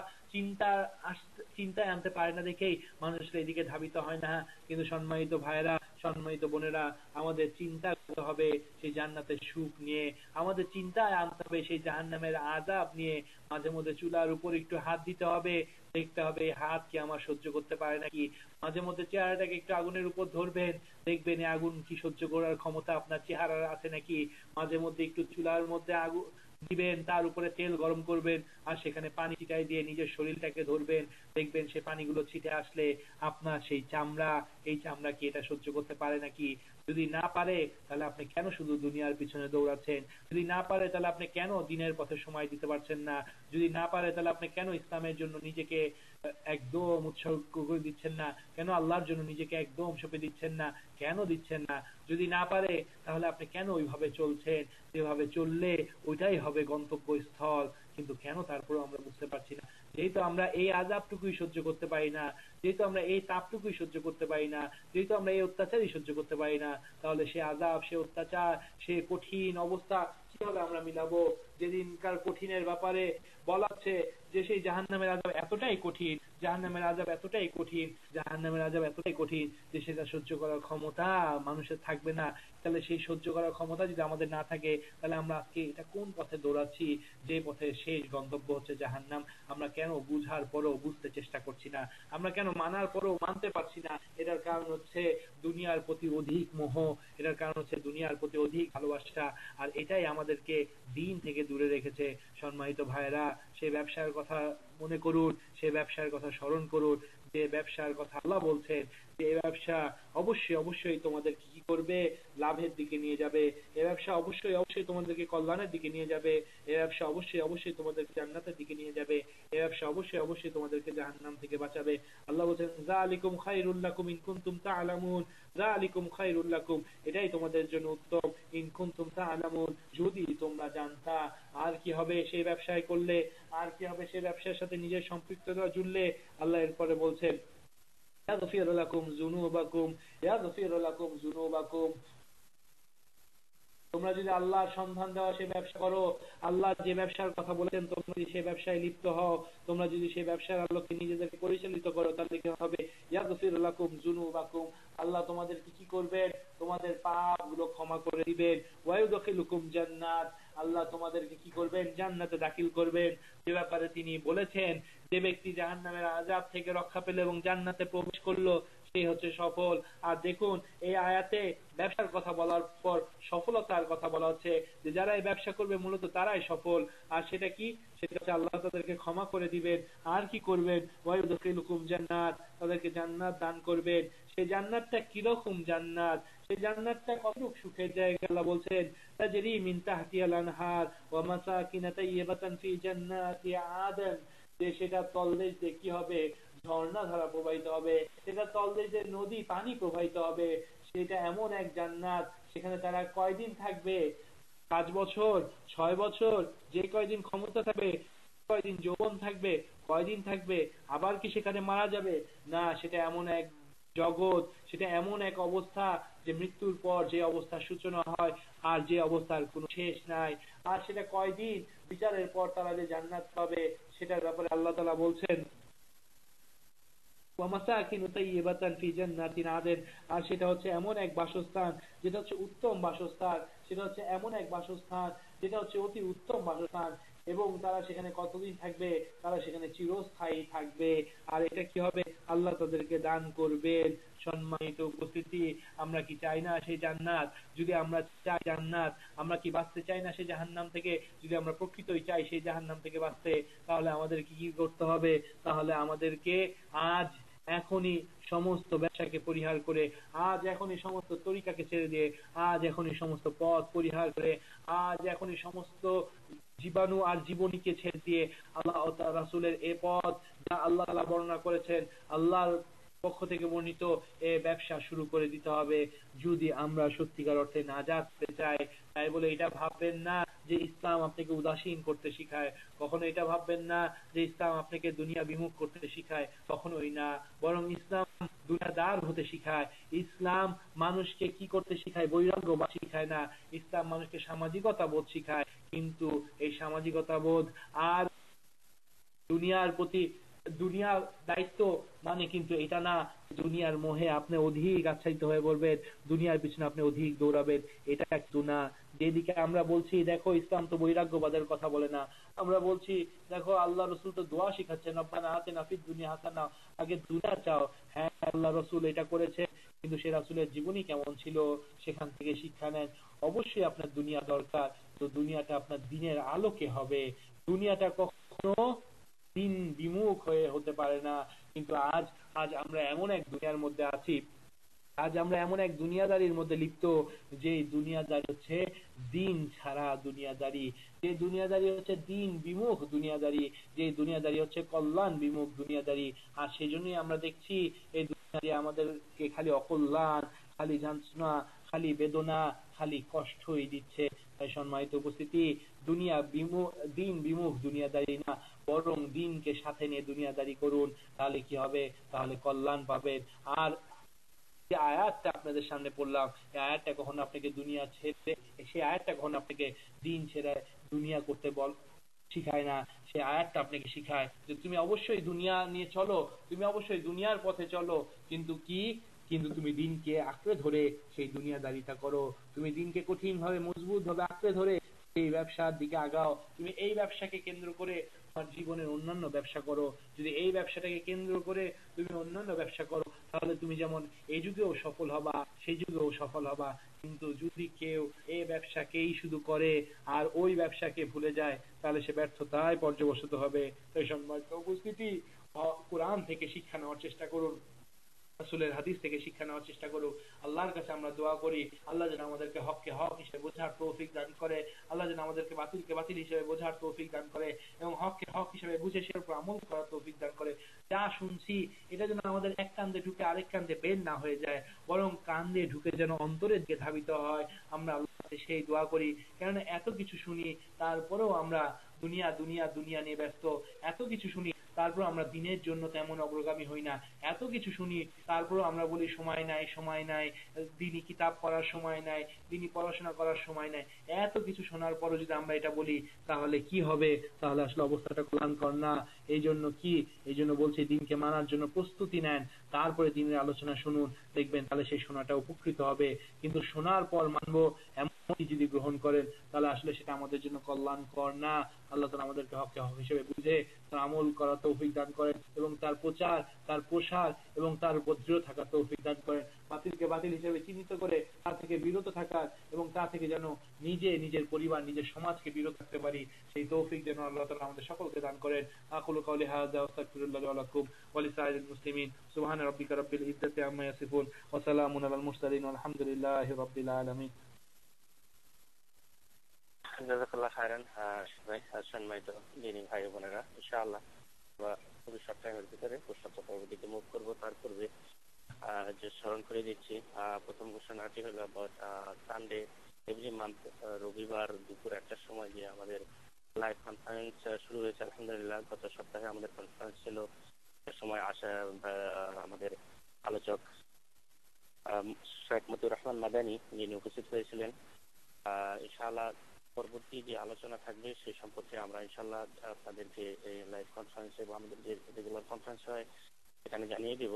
চিন্তায় আনতে পারে না দেখেই মানুষ আসলে এদিকে ধাবিত হয় না। কিন্তু সম্মানিত ভাইরা, সম্মানিত বোনেরা, আমাদের চিন্তা করতে হবে সেই জান্নাতের সুখ নিয়ে, আমাদের চিন্তায় আনতে হবে সেই জাহান্নামের আযাব নিয়ে। মাঝে মধ্যে চুলার উপর একটু হাত দিতে হবে, দেখতে হবে হাত কি আমার সহ্য করতে পারে নাকি। মাঝে মধ্যে চেহারাটাকে একটু আগুনের উপর ধরবেন, দেখবেন আগুন কি সহ্য করার ক্ষমতা আপনার চেহারার আছে নাকি। মাঝে মধ্যে একটু চুলার মধ্যে আগুন দিবেন, তার উপরে তেল গরম করবেন, আর সেখানে পানি ছিটাই দিয়ে নিজের শরীরটাকে ধরবেন, দেখবেন সে পানিগুলো ছিটে আসলে আপনার সেই চামড়া, এই চামড়া কি এটা সহ্য করতে পারে নাকি। যদি না পারে তাহলে আপনি কেন শুধু দুনিয়ার পিছনে দৌড়াচ্ছেন? যদি না পারে তাহলে আপনি কেন দিনের পথে সময় দিতে পারছেন না? যদি না পারে তাহলে আপনি কেন ইসলামের জন্য নিজেকে একদম উৎসর্গ করে দিচ্ছেন না? কেন আল্লাহর জন্য নিজেকে একদম সঁপে দিচ্ছেন না? কেন দিচ্ছেন না? যদি না পারে তাহলে আপনি কেন ওইভাবে চলছেন? যেভাবে চললে ওইটাই হবে গন্তব্যস্থল, কিন্তু কেন তারপরেও আমরা বুঝতে পারছি না? যেহেতু আমরা এই আযাবটুকুই সহ্য করতে পারি না, যেহেতু আমরা এই তাপটুকুই সহ্য করতে পারি না, যেহেতু আমরা এই অত্যাচারই সহ্য করতে পারি না, তাহলে সে আযাব, সে অত্যাচার, সে কঠিন অবস্থা কিভাবে আমরা মিলাবো? যেদিনকার কঠিনের ব্যাপারে বলা হচ্ছে যে সেই জাহান্নামের আযাব এতটাই কঠিন, জাহান্নামের আযাব এতটাই কঠিন, জাহান্নামের আযাব এতটাই কঠিন যে সেটা সহ্য করার ক্ষমতা মানুষের থাকবে না। তাহলে সেই সহ্য করার ক্ষমতা যদি আমাদের না থাকে, তাহলে আমরা আজকে এটা কোন পথে দৌড়াচ্ছি, যে পথে শেষ গন্তব্য হচ্ছে জাহান্নাম? আমরা কেন বুঝার পরও বুঝতে চেষ্টা করছি না? আমরা কেন মানার পরও মানতে পারছি না? এটার কারণ হচ্ছে দুনিয়ার প্রতি অধিক মোহ, এটার কারণ হচ্ছে দুনিয়ার প্রতি অধিক ভালোবাসা, আর এটাই আমাদেরকে দিন থেকে দূরে রেখেছে। সম্মানিত ভাইরা, সে ব্যবসার কথা মনে করুন, সে ব্যবসার কথা স্মরণ করুন, যে ব্যবসার কথা আল্লাহ বলছেন যে এই ব্যবসা অবশ্যই অবশ্যই তোমাদেরকে কি করবে? লাভের দিকে নিয়ে যাবে। এই ব্যবসা অবশ্যই অবশ্যই তোমাদেরকে কল্যাণের দিকে নিয়ে যাবে। এই ব্যবসা অবশ্যই অবশ্যই তোমাদেরকে জান্নাতের দিকে নিয়ে যাবে। এই ব্যবসা অবশ্যই অবশ্যই তোমাদেরকে জাহান্নাম থেকে বাঁচাবে। আল্লাহ বলছেন যালিকুম খায়রুল লাকুম ইন কুনতুম তা'লামুন, যালিকুম খায়রুল লাকুম, এটাই তোমাদের জন্য উত্তম, ইন কুনতুম তা'লামুন, যদি তোমরা জানতা। আর কি হবে সেই ব্যবসায় করলে? আর কি হবে সেই ব্যবসার সাথে নিজের সম্পৃক্ততা জুড়লে? আল্লাহ এরপরে বলছেন ইয়াগফির লাকুম যুনুবাকুম, ইয়াগফির লাকুম যুনুবাকুম, তোমরা যদি আল্লাহর সন্ধান দেওয়া সে ব্যবসা করো, আল্লাহ যে ব্যবসার কথা বলেছেন তোমরা যদি সেই ব্যবসায় লিপ্ত হও, তোমরা যদি সেই ব্যবসার আলোকে নিজেদেরকে পরিচালিত করো, তাহলে কি হবে? ইয়াগফির লাকুম যুনুবাকুম, আল্লাহ তোমাদেরকে কি করবেন? তোমাদের পাপগুলো ক্ষমা করে দিবেন। ওয়া ইউদখিলুকুম জান্নাত, আল্লাহ তোমাদেরকে কি করবেন? জান্নাতে দাখিল করবেন। যে ব্যাপারে তিনি বলেছেন যে ব্যক্তি জাহান্নামের আযাব থেকে রক্ষা পেল এবং জান্নাতে প্রবেশ করলো সেই হচ্ছে সফল। আর দেখুন এই আয়াতে ব্যবসার কথা বলার পর সফলতার কথা বলা হচ্ছে, যে যারা এই ব্যবসা করবে মূলত তারাই সফল। আর সেটা কি? সেটা হচ্ছে আল্লাহ তাদেরকে ক্ষমা করে দিবেন। আর কি করবেন? ওয়া ইউদখিলুকুম জান্নাত, তাদেরকে জান্নাত দান করবেন। সেই জান্নাতটা কিরকম জান্নাত? সেই জান্নাতটা কতটুক সুখের জায়গা? আল্লাহ বলছেন তাজরি মিন তাহতিহাল আনহার ওয়া মাসাকিন তাইয়্যিবাতান ফি জান্নাতি আদন, যে সেটা তলদেশ দিয়ে কি হবে? ঝর্ণা ধারা প্রবাহিত হবে, সেটা তলদেশ দিয়ে নদী পানি প্রবাহিত হবে। সেটা এমন এক জান্নাত, সেখানে তারা কয়দিন থাকবে? 5 বছর, 6 বছর, যে কয়দিন ক্ষমতা থাকবে, কয়দিন যৌবন থাকবে, কয়দিন থাকবে, আবার কি সেখানে মারা যাবে? না, সেটা এমন এক জগৎ, সেটা এমন এক অবস্থা যে মৃত্যুর পর যে অবস্থার সূচনা হয় আর যে অবস্থার কোনো শেষ নাই। আর সেটা কয়দিন? বিচারের পর তারা যে জান্নাত পাবে সেটার ব্যাপারে আল্লাহ তাআলা বলছেন ওয়ামাসাকিন তাইয়্যিবাতান ফি জান্নাতিন আদেন, আর সেটা হচ্ছে এমন এক বাসস্থান যেটা হচ্ছে উত্তম বাসস্থান, সেটা হচ্ছে এমন এক বাসস্থান যেটা হচ্ছে অতি উত্তম বাসস্থান। এবং তারা সেখানে কতদিন থাকবে? তারা সেখানে চিরস্থায়ী থাকবে। আর এটা কি হবে? আল্লাহ তাদেরকে দান করবেন। সম্মানিত উপস্থিতি, আমরা কি চাই না সেই জান্নাত? যদি আমরা চাই জান্নাত, আমরা কি বাঁচতে চাই না সেই জাহান্নাম থেকে? যদি আমরা প্রকৃতই চাই সেই জাহান্নাম থেকে বাঁচতে, তাহলে আমাদের কি কি করতে হবে? তাহলে আমাদেরকে আজ এখনই সমস্ত ব্যবসাকে পরিহার করে, আজ এখনই সমস্ত তরিকাকে ছেড়ে দিয়ে, আজ এখনই সমস্ত পথ পরিহার করে, আজ এখনই সমস্ত জীবাণু আর জীবনীকে ছেড়ে দিয়ে আল্লাহ ও তার রাসূলের এই পথ যা আল্লাহ তাআলা বর্ণনা করেছেন, আল্লাহর পক্ষ থেকে বর্ণিত এই ব্যবসা শুরু করে দিতে হবে, যদি আমরা সত্যিকার অর্থে নাজাত পেতে চাই। তাই বলে এটা ভাববেন না যে ইসলাম আপনাকে উদাসীন করতে শিখায়, কখনো এটা ভাববেন না যে ইসলাম আপনাকে দুনিয়া বিমুখ করতে শিখায়, কখনোই না। বরং ইসলাম দুনিয়াদার হতে শিখায়। ইসলাম মানুষকে কি করতে শিখায়? বৈরাগ্যবাদ শিখায় না। ইসলাম মানুষকে সামাজিকতা বোধ শিখায়। কিন্তু এই সামাজিকতা বোধ আর দুনিয়ার প্রতি দুনিয়ার দায়িত্ব মানে কিন্তু এটা না দুনিয়ার মোহে আপনি অধিক আচ্ছাদিত হয়ে পড়বেন, দুনিয়ার পিছনে আপনি অধিক দৌড়াবেন, এটা একটু না। যেদিকে আমরা বলছি দেখো ইসলাম তো বৈরাগ্যবাদের কথা বলে না, আমরা বলছি দেখো আল্লাহ রসুল তো দোয়া শিখাচ্ছেন রব্বানা আতিনা ফিদ দুনিয়া হাসানা, আগে দুনিয়া চাও। হ্যাঁ, আল্লাহ রসুল এটা করেছে, কিন্তু সে রাসূলের জীবনী কেমন ছিল সেখান থেকে শিক্ষা নেন। অবশ্যই আপনার দুনিয়া দরকার, তো দুনিয়াটা আপনার দিনের আলোকে হবে। দুনিয়াটা কখনো দিন বিমুখ হয়ে হতে পারে না। কিন্তু আজ আজ আমরা এমন এক দুনিয়ার মধ্যে আছি আজ আমরা এমন এক দুনিয়াদারির মধ্যে লিপ্ত, যে দুনিয়াদারি হচ্ছে দিন ছাড়া দুনিয়াদারি, যে দুনিয়াদারি হচ্ছে দিন বিমুখ দুনিয়াদারি, যে দুনিয়াদারি হচ্ছে কল্যাণ বিমুখ দুনিয়াদারি। আর সেই জন্যই আমরা দেখছি এই দুনিয়াদারি আমাদেরকে খালি অকল্যাণ, খালি যন্ত্রণা, খালি বেদনা, খালি কষ্টই দিচ্ছে। তাই সম্মানিত উপস্থিতি, দুনিয়া বিমুখ, দিন বিমুখ দুনিয়াদারি না, বরং দিনকে সাথে নিয়ে দুনিয়াদারি করুন। তাহলে কি হবে? তাহলে কল্যাণ পাবেন। আর যে আয়াতটা আপনাদের সামনে পড়লাম, এই আয়াতটা কখনো আপনাকে দুনিয়া ছেড়ে, সেই আয়াতটা কখনো আপনাকে দিন ছেড়ে দুনিয়া করতে শিখায় না। সেই আয়াতটা আপনাকে শিখায় যে তুমি অবশ্যই দুনিয়া নিয়ে চলো, তুমি অবশ্যই দুনিয়ার পথে চলো, কিন্তু কি, কিন্তু তুমি দিনকে আঁকড়ে ধরে সেই দুনিয়াদারিটা করো। তুমি দিনকে কঠিন ভাবে মজবুত ভাবে আঁকড়ে ধরে এই ব্যবসার দিকে আগাও। তুমি এই ব্যবসাকে কেন্দ্র করে তোমার জীবনের অন্যান্য ব্যবসা করো। যদি এই ব্যবসাটাকে কেন্দ্র করে তুমি অন্যান্য ব্যবসা করো, তাহলে তুমি যেমন এই যুগেও সফল হবা, সেই যুগেও সফল হবা। কিন্তু যদি কেউ এই ব্যবসাকেই শুধু করে আর ওই ব্যবসাকে ভুলে যায়, তাহলে সে ব্যর্থতায় পর্যবসিত হবে। তাই সম্মানিত উপস্থিতি, কোরআন থেকে শিক্ষা নেওয়ার চেষ্টা করুন, রাসূলের হাদিস থেকে শিক্ষা নেওয়ার চেষ্টা করুক। আল্লাহর কাছে আমরা দোয়া করি, আল্লাহ যেন আমাদেরকে হককে হক হিসেবে বোঝার তৌফিক দান করে, আল্লাহ যেন আমাদেরকে বাতিলকে বাতিল হিসেবে বোঝার তৌফিক দান করে, এবং হককে হক হিসেবে বুঝে সের উপর আমল করার তৌফিক দান করে। যা শুনছি এটা যেন আমাদের এক কান দিয়ে ঢুকে আরেক কান দিয়ে বের না হয়ে যায়, বরং কান দিয়ে ঢুকে যেন অন্তরের দিকে ধাবিত হয়। আমরা আল্লাহর সেই দোয়া করি, কেননা এত কিছু শুনি তারপরেও আমরা দুনিয়া দুনিয়া দুনিয়া নিয়ে ব্যস্ত। এত কিছু শুনি তারপর আমরা দিনের জন্য তেমন অগ্রগামী হই না। এত কিছু শুনি তারপর আমরা বলি সময় নাই, সময় নাই, দিনই কিতাব পড়ার সময় নাই, দিনই পড়াশোনা করার সময় নাই। এত কিছু শোনার পরও যদি আমরা এটা বলি, তাহলে কি হবে? তাহলে আসলে অবস্থাটা কল্যাণকর না। এই জন্য কি, এই জন্য বলছি দিনকে মানার জন্য প্রস্তুতি নেন, তারপরে দিনের আলোচনা শুনুন, দেখবেন তাহলে সেই শোনাটা উপকৃত হবে। কিন্তু শোনার পর মানবো এমনকি যদি গ্রহণ করেন, তাহলে আসলে সেটা আমাদের জন্য কল্যাণকর না। আল্লাহ তাআলা আমাদেরকে হককে হক হিসেবে বুঝে তার আমল করার তৌফিক দান করেন, এবং তার প্রচার, তার প্রসার এবং তার উপর দৃঢ় থাকার তৌফিক দান করেন। বাতিলকে বাতিল হিসেবে চিহ্নিত করে তা থেকে বিরত থাকার, এবং তা থেকে যেন নিজে, নিজের পরিবার, নিজের সমাজকে বিরত থাকতে পারি, সেই তৌফিক যেন আল্লাহ তাআলা আমাদের সকলকে দান করেন। আকুলু কওলি হাযা ওয়া আস্তাগফিরুল্লাহ ওয়া লাকুম ওয়া লিসাইরিল মুসলিমিন। সুবহানা রাব্বিকা রাব্বিল ইজ্জাতি আম্মা ইয়াসিফুন ওয়া সালামুন আলাল মুরসালিন ওয়া আলহামদুলিল্লাহি রাব্বিল আলামিন। জাযাকাল্লাহ খায়রান। সম্মানিত দিনী ভাই বোনেরা, ইনশাআল্লাহ আমরা খুবই শর্ট টাইমের ভিতরে প্রশ্ন পরবর্তী দিকে মুভ করবো। তার পূর্বে যে স্মরণ করে দিচ্ছি, প্রথম ঘোষণাটি হলো সানডে এভরি মান্থ, রবিবার দুপুর 1টার সময় যে আমাদের লাইভ কনফারেন্স শুরু হয়েছে। আলহামদুলিল্লাহ গত সপ্তাহে আমাদের কনফারেন্স ছিল, সে সময় আসা আমাদের আলোচক শেখ মতিউর রহমান মাদানী যিনি উপস্থিত হয়েছিলেন। ইনশাআল্লাহ পরবর্তী যে আলোচনা থাকবে সেই সম্পর্কে আমরা ইনশাআল্লাহ আপনাদেরকে লাইভ কনফারেন্সে বা আমাদের যে রেগুলার কনফারেন্স হয় এখানে জানিয়ে দেব।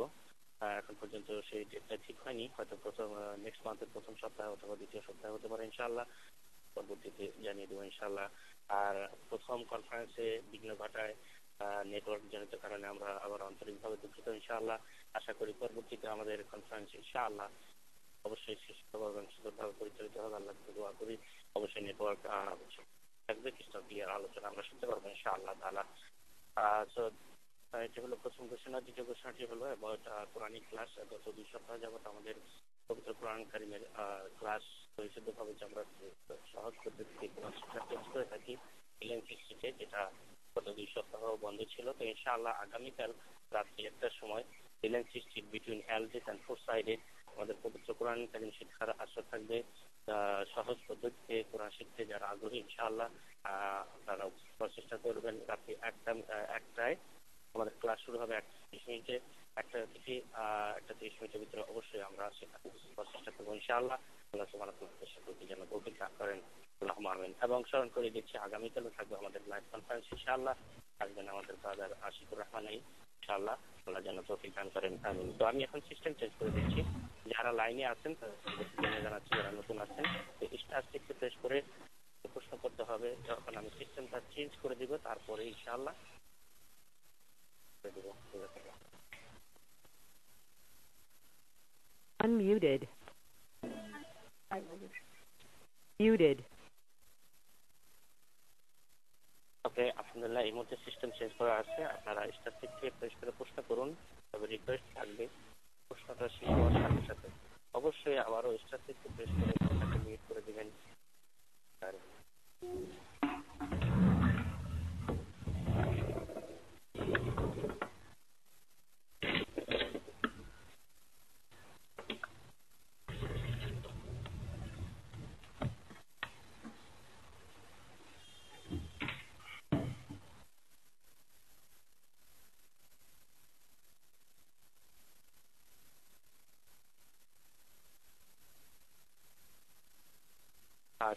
এখন পর্যন্ত সেই ডেটটা ঠিক হয়নি, হয়তো প্রথম নেক্সট মান্থের প্রথম সপ্তাহ অথবা দ্বিতীয় সপ্তাহে হতে পারে। ইনশাআল্লাহ পরবর্তীতে জানিয়ে দেবো ইনশাআল্লাহ। আর প্রথম কনফারেন্সে বিঘ্ন ঘটায় নেটওয়ার্ক জনিত কারণে আমরা আবার আন্তরিকভাবে দুঃখিত। ইনশাআল্লাহ আশা করি পরবর্তীতে আমাদের কনফারেন্স ইনশাআল্লাহ অবশ্যই সুষ্ঠুভাবে এবং সুন্দরভাবে পরিচালিত হবে। আল্লাহ দোয়া করি অবশ্যই নেটওয়ার্ক থাকবে, ক্রিস্টাল ক্লিয়ার আলোচনা আমরা শুনতে পারবো ইনশাআল্লাহ তাআলা। সো এটি হলো প্রথম ঘোষণা। দ্বিতীয় ঘোষণাটি হলো অ্যাবাউট কোরআনিক ক্লাস। গত 2 সপ্তাহ যাবত আমাদের পবিত্র কোরআন কারীমের ক্লাস পরিশুদ্ধভাবে যে আমরা সহজ পদ্ধতিতে কোরআন শিক্ষা চেঞ্জ করে থাকি এলএনসিসিতে, যেটা গত 2 সপ্তাহ বন্ধ ছিল। তো ইনশাআল্লাহ আগামীকাল রাত্রি 1টার সময় এলএনসিসি বিটুইন অ্যালজেস অ্যান্ড ফোর্সাইডে আমাদের পবিত্র কোরআন কারীম শিক্ষার আসর থাকবে। সহজ পদ্ধতিতে কোরআন শিখতে যারা আগ্রহী ইনশাআল্লাহ তারা চেষ্টা করবেন। রাত্রি 1টায় আমাদের ক্লাস শুরু হবে 1:30 মিনিটে। 1:30 মিনিটের ভিতরে অবশ্যই আমরা সেখানে চেষ্টা করবো ইনশাআল্লাহ। আল্লাহ সুবহানাহু ওয়া তাআলা সকলকে যেন তৌফিক দান করেন, আল্লাহুম্মা আমিন। এবং স্মরণ করে দিচ্ছি আগামীকালও থাকবে আমাদের লাইভ কনফারেন্স ইনশাআল্লাহ। আসবেন আমাদের ব্রাদার আশিকুর রহমান ইনশাআল্লাহ, আল্লাহ যেন তৌফিক দান করেন, আমিন। তো আমি এখন সিস্টেম চেঞ্জ করে দিচ্ছি, যারা লাইনে আছেন তাদের জানাচ্ছি, যারা নতুন আছেন স্টার 6 প্রেস করে প্রশ্ন করতে হবে। যখন আমি সিস্টেমটা চেঞ্জ করে দিব তারপরে ইনশাআল্লাহ দেব। Unmuted. Muted. ওকে, আলহামদুলিল্লাহ এই মুহূর্তে সিস্টেম চেঞ্জ করা আছে। আপনারা স্টার 6 প্রেস করে প্রশ্ন করুন, তবে রিকোয়েস্ট থাকবে প্রশ্নটা শেষ হওয়ার সাথে সাথে অবশ্যই আবারও স্টার সিক্সে প্রেস করে ফোনটাকে মিউট করে দিবেন। আর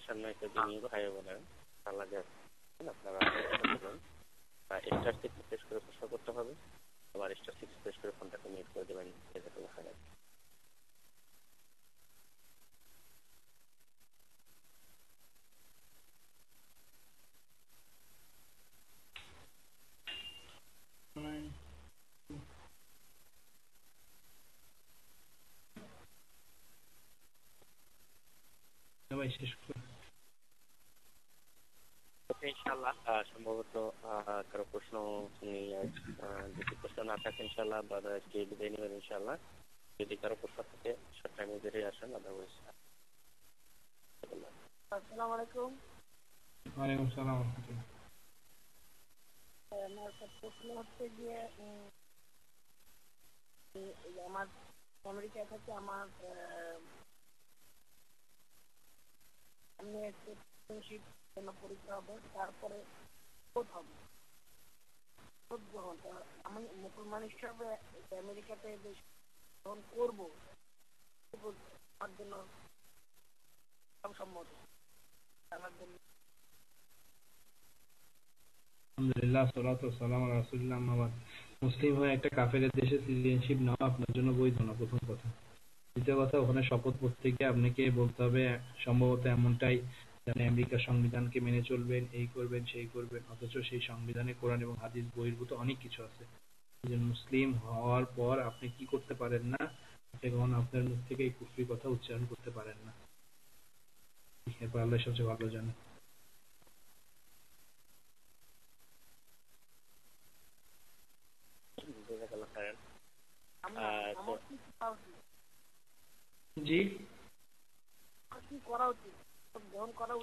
সম্মানিত দিনী ভাই বোনেরা, আল্লাহ আপনারা স্টার সিক্স প্রেস করে প্রশ্ন করতে হবে, আবার স্টার সিক্স প্রেস করে ফোনটাকে মিউট করে দেবেন। সবাই শেষ করে ইনশাআল্লাহ সম্ভবত কারো প্রশ্ন নেই। যদি প্রশ্ন না থাকে ইনশাআল্লাহ আজকে বিদায় নেবেন ইনশাআল্লাহ। যদি কারো প্রশ্ন থাকে শর্ট টাইমে বেরিয়ে আসেন, আদারওয়াইজ। আসসালামু আলাইকুম। ওয়ালাইকুম সালাম ওয়া রাহমাতুল্লাহ। আমার একটা প্রশ্ন হচ্ছে যে আমার আমেরিকায় থেকে আমার আমি সিটিজেনশিপ জন্য পরীক্ষা হবে, তারপরে ভোট হবে, ভোট গ্রহণ। আমি মুসলমান হিসাবে আমেরিকাতে গ্রহণ করবো তার জন্য সম্মত আমার জন্য। আলহামদুলিল্লাহ, সালাতু ওয়াসসালামু আলা রাসূলিল্লাহ, আম্মা বাদ। মুসলিম হয়ে একটা কাফেরের দেশে সিটিজেনশিপ নেওয়া আপনার জন্য বৈধ না, প্রথম কথা। দ্বিতীয় কথা, ওখানে শপথ করতে গিয়ে আপনাকে বলতে হবে সম্ভবত এমনটাই যেন আমেরিকার সংবিধানকে মেনে চলবেন, এই করবেন সেই করবেন, অথচ সেই সংবিধানে কোরআন এবং হাদিস বহির্ভূত অনেক কিছু আছে। যে মুসলিম হওয়ার পর আপনি কি করতে পারেন না, এখন আপনার মুখ থেকে এই কুফরি কথা উচ্চারণ করতে পারেন না। এরপর আল্লাহ সবচেয়ে ভালো জানে। জি,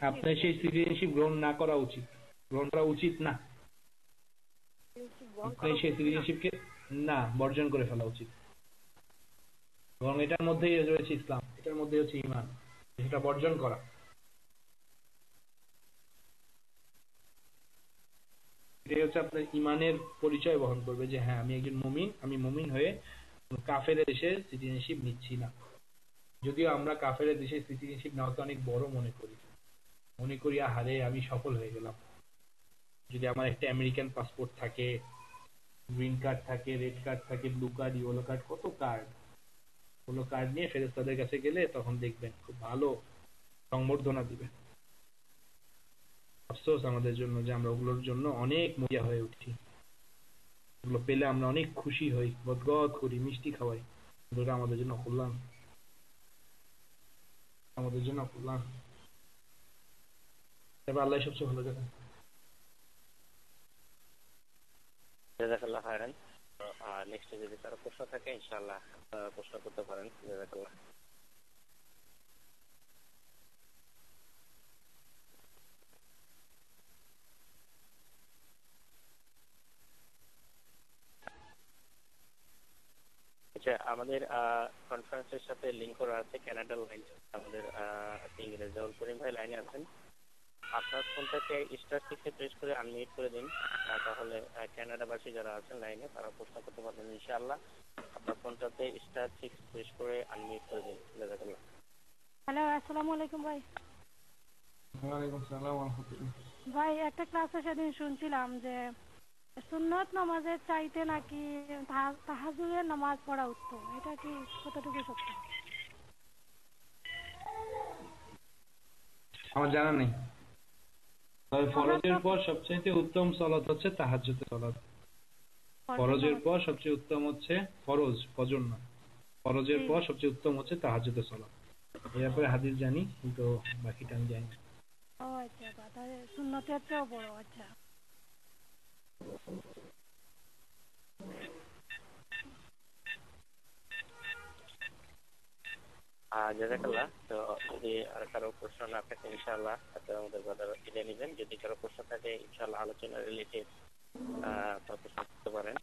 আপনার সেই সিটিজেনশিপ গ্রহণ না করা উচিত, গ্রহণ করা উচিত না। আপনি সেই সিটিজেনশিপকে না, বর্জন করে ফেলা উচিত। এবং এটার মধ্যেই রয়েছে ইসলাম, এটার মধ্যেই হচ্ছে ঈমান, সেটা বর্জন করা। এটাই হচ্ছে আপনার ঈমানের পরিচয় বহন করবে যে হ্যাঁ আমি একজন মুমিন, আমি মুমিন হয়ে কাফের দেশে সিটিজেনশিপ নিচ্ছি না। যদিও আমরা কাফের দেশে সিটিজেনশিপ নেওয়াকে অনেক বড় মনে করি, আহারে আমি সফল হয়ে গেলাম। যদি আমার একটা আমেরিকান পাসপোর্ট থাকে, গ্রিন কার্ড থাকে, রেড কার্ড থাকে, ব্লু কার্ড, ইয়েলো কার্ড, কত কার্ড, ওগুলো কার্ড নিয়ে ফেরেশতাদের কাছে গেলে তখন দেখবেন খুব ভালো সংবর্ধনা দিবে। আফসোস আমাদের জন্য যে আমরা ওগুলোর জন্য অনেক মরিয়া হয়ে উঠি, ওগুলো পেলে আমরা অনেক খুশি হই, গদগদ করি, মিষ্টি খাওয়াই, ওটা আমাদের জন্য কল্যাণ, আমাদের জন্য কল্যাণ। এবার আল্লাহ সবচেয়ে ভালো জানেন। জাযাকাল্লাহ খায়রান। নেক্সট যদি কারো প্রশ্ন থাকে ইনশাআল্লাহ প্রশ্ন করতে পারেন। জাযাকাল্লাহ। আচ্ছা, আমাদের কনফারেন্সের সাথে লিংক করা আছে কানাডার লাইন। আমাদের রেজাউল করিম ভাই লাইনে আছেন। আপনার ফোনটাকে স্টার সিক্সে প্রেস করে আনমিউট করে দিন, তাহলে কানাডাবাসী যারা আছেন লাইনে তারা প্রশ্ন করতে পারবেন ইনশাআল্লাহ। আপনার ফোনটাতে স্টার সিক্স প্রেস করে আনমিউট করে দিন। জাযাকাল্লাহ। হ্যালো, আসসালামু আলাইকুম ভাই। ওয়ালাইকুম সালাম ওয়া রাহমাতুল্লাহ। ভাই একটা ক্লাসে সেদিন শুনছিলাম যে সুন্নত নামাজের চাইতে নাকি তাহাজ্জুদের নামাজ পড়া উত্তম, এটা কি কতটুকু সত্য? আমার জানা নেই, তবে ফরজের পর সবচেয়ে উত্তম সালাত হচ্ছে তাহাজ্জুদের সালাত। ফরজের পর সবচেয়ে উত্তম হচ্ছে ফজর না, ফরজের পর সবচেয়ে উত্তম হচ্ছে তাহাজ্জুদের সালাত। এর ব্যাপারে হাদিস জানি কিন্তু বাকিটা আমি জানি না। ও আচ্ছা, তাহলে সুন্নতের চেয়েও বড়। আচ্ছা, জাযাকাল্লাহ। তো যদি আর কারো প্রশ্ন না থাকে ইনশাআল্লাহ তাহলে আমাদের কথা বিদায় নেবেন। যদি কারো প্রশ্ন থাকে ইনশাআল্লাহ আলোচনা রিলেটেড প্রশ্ন করতে পারেন।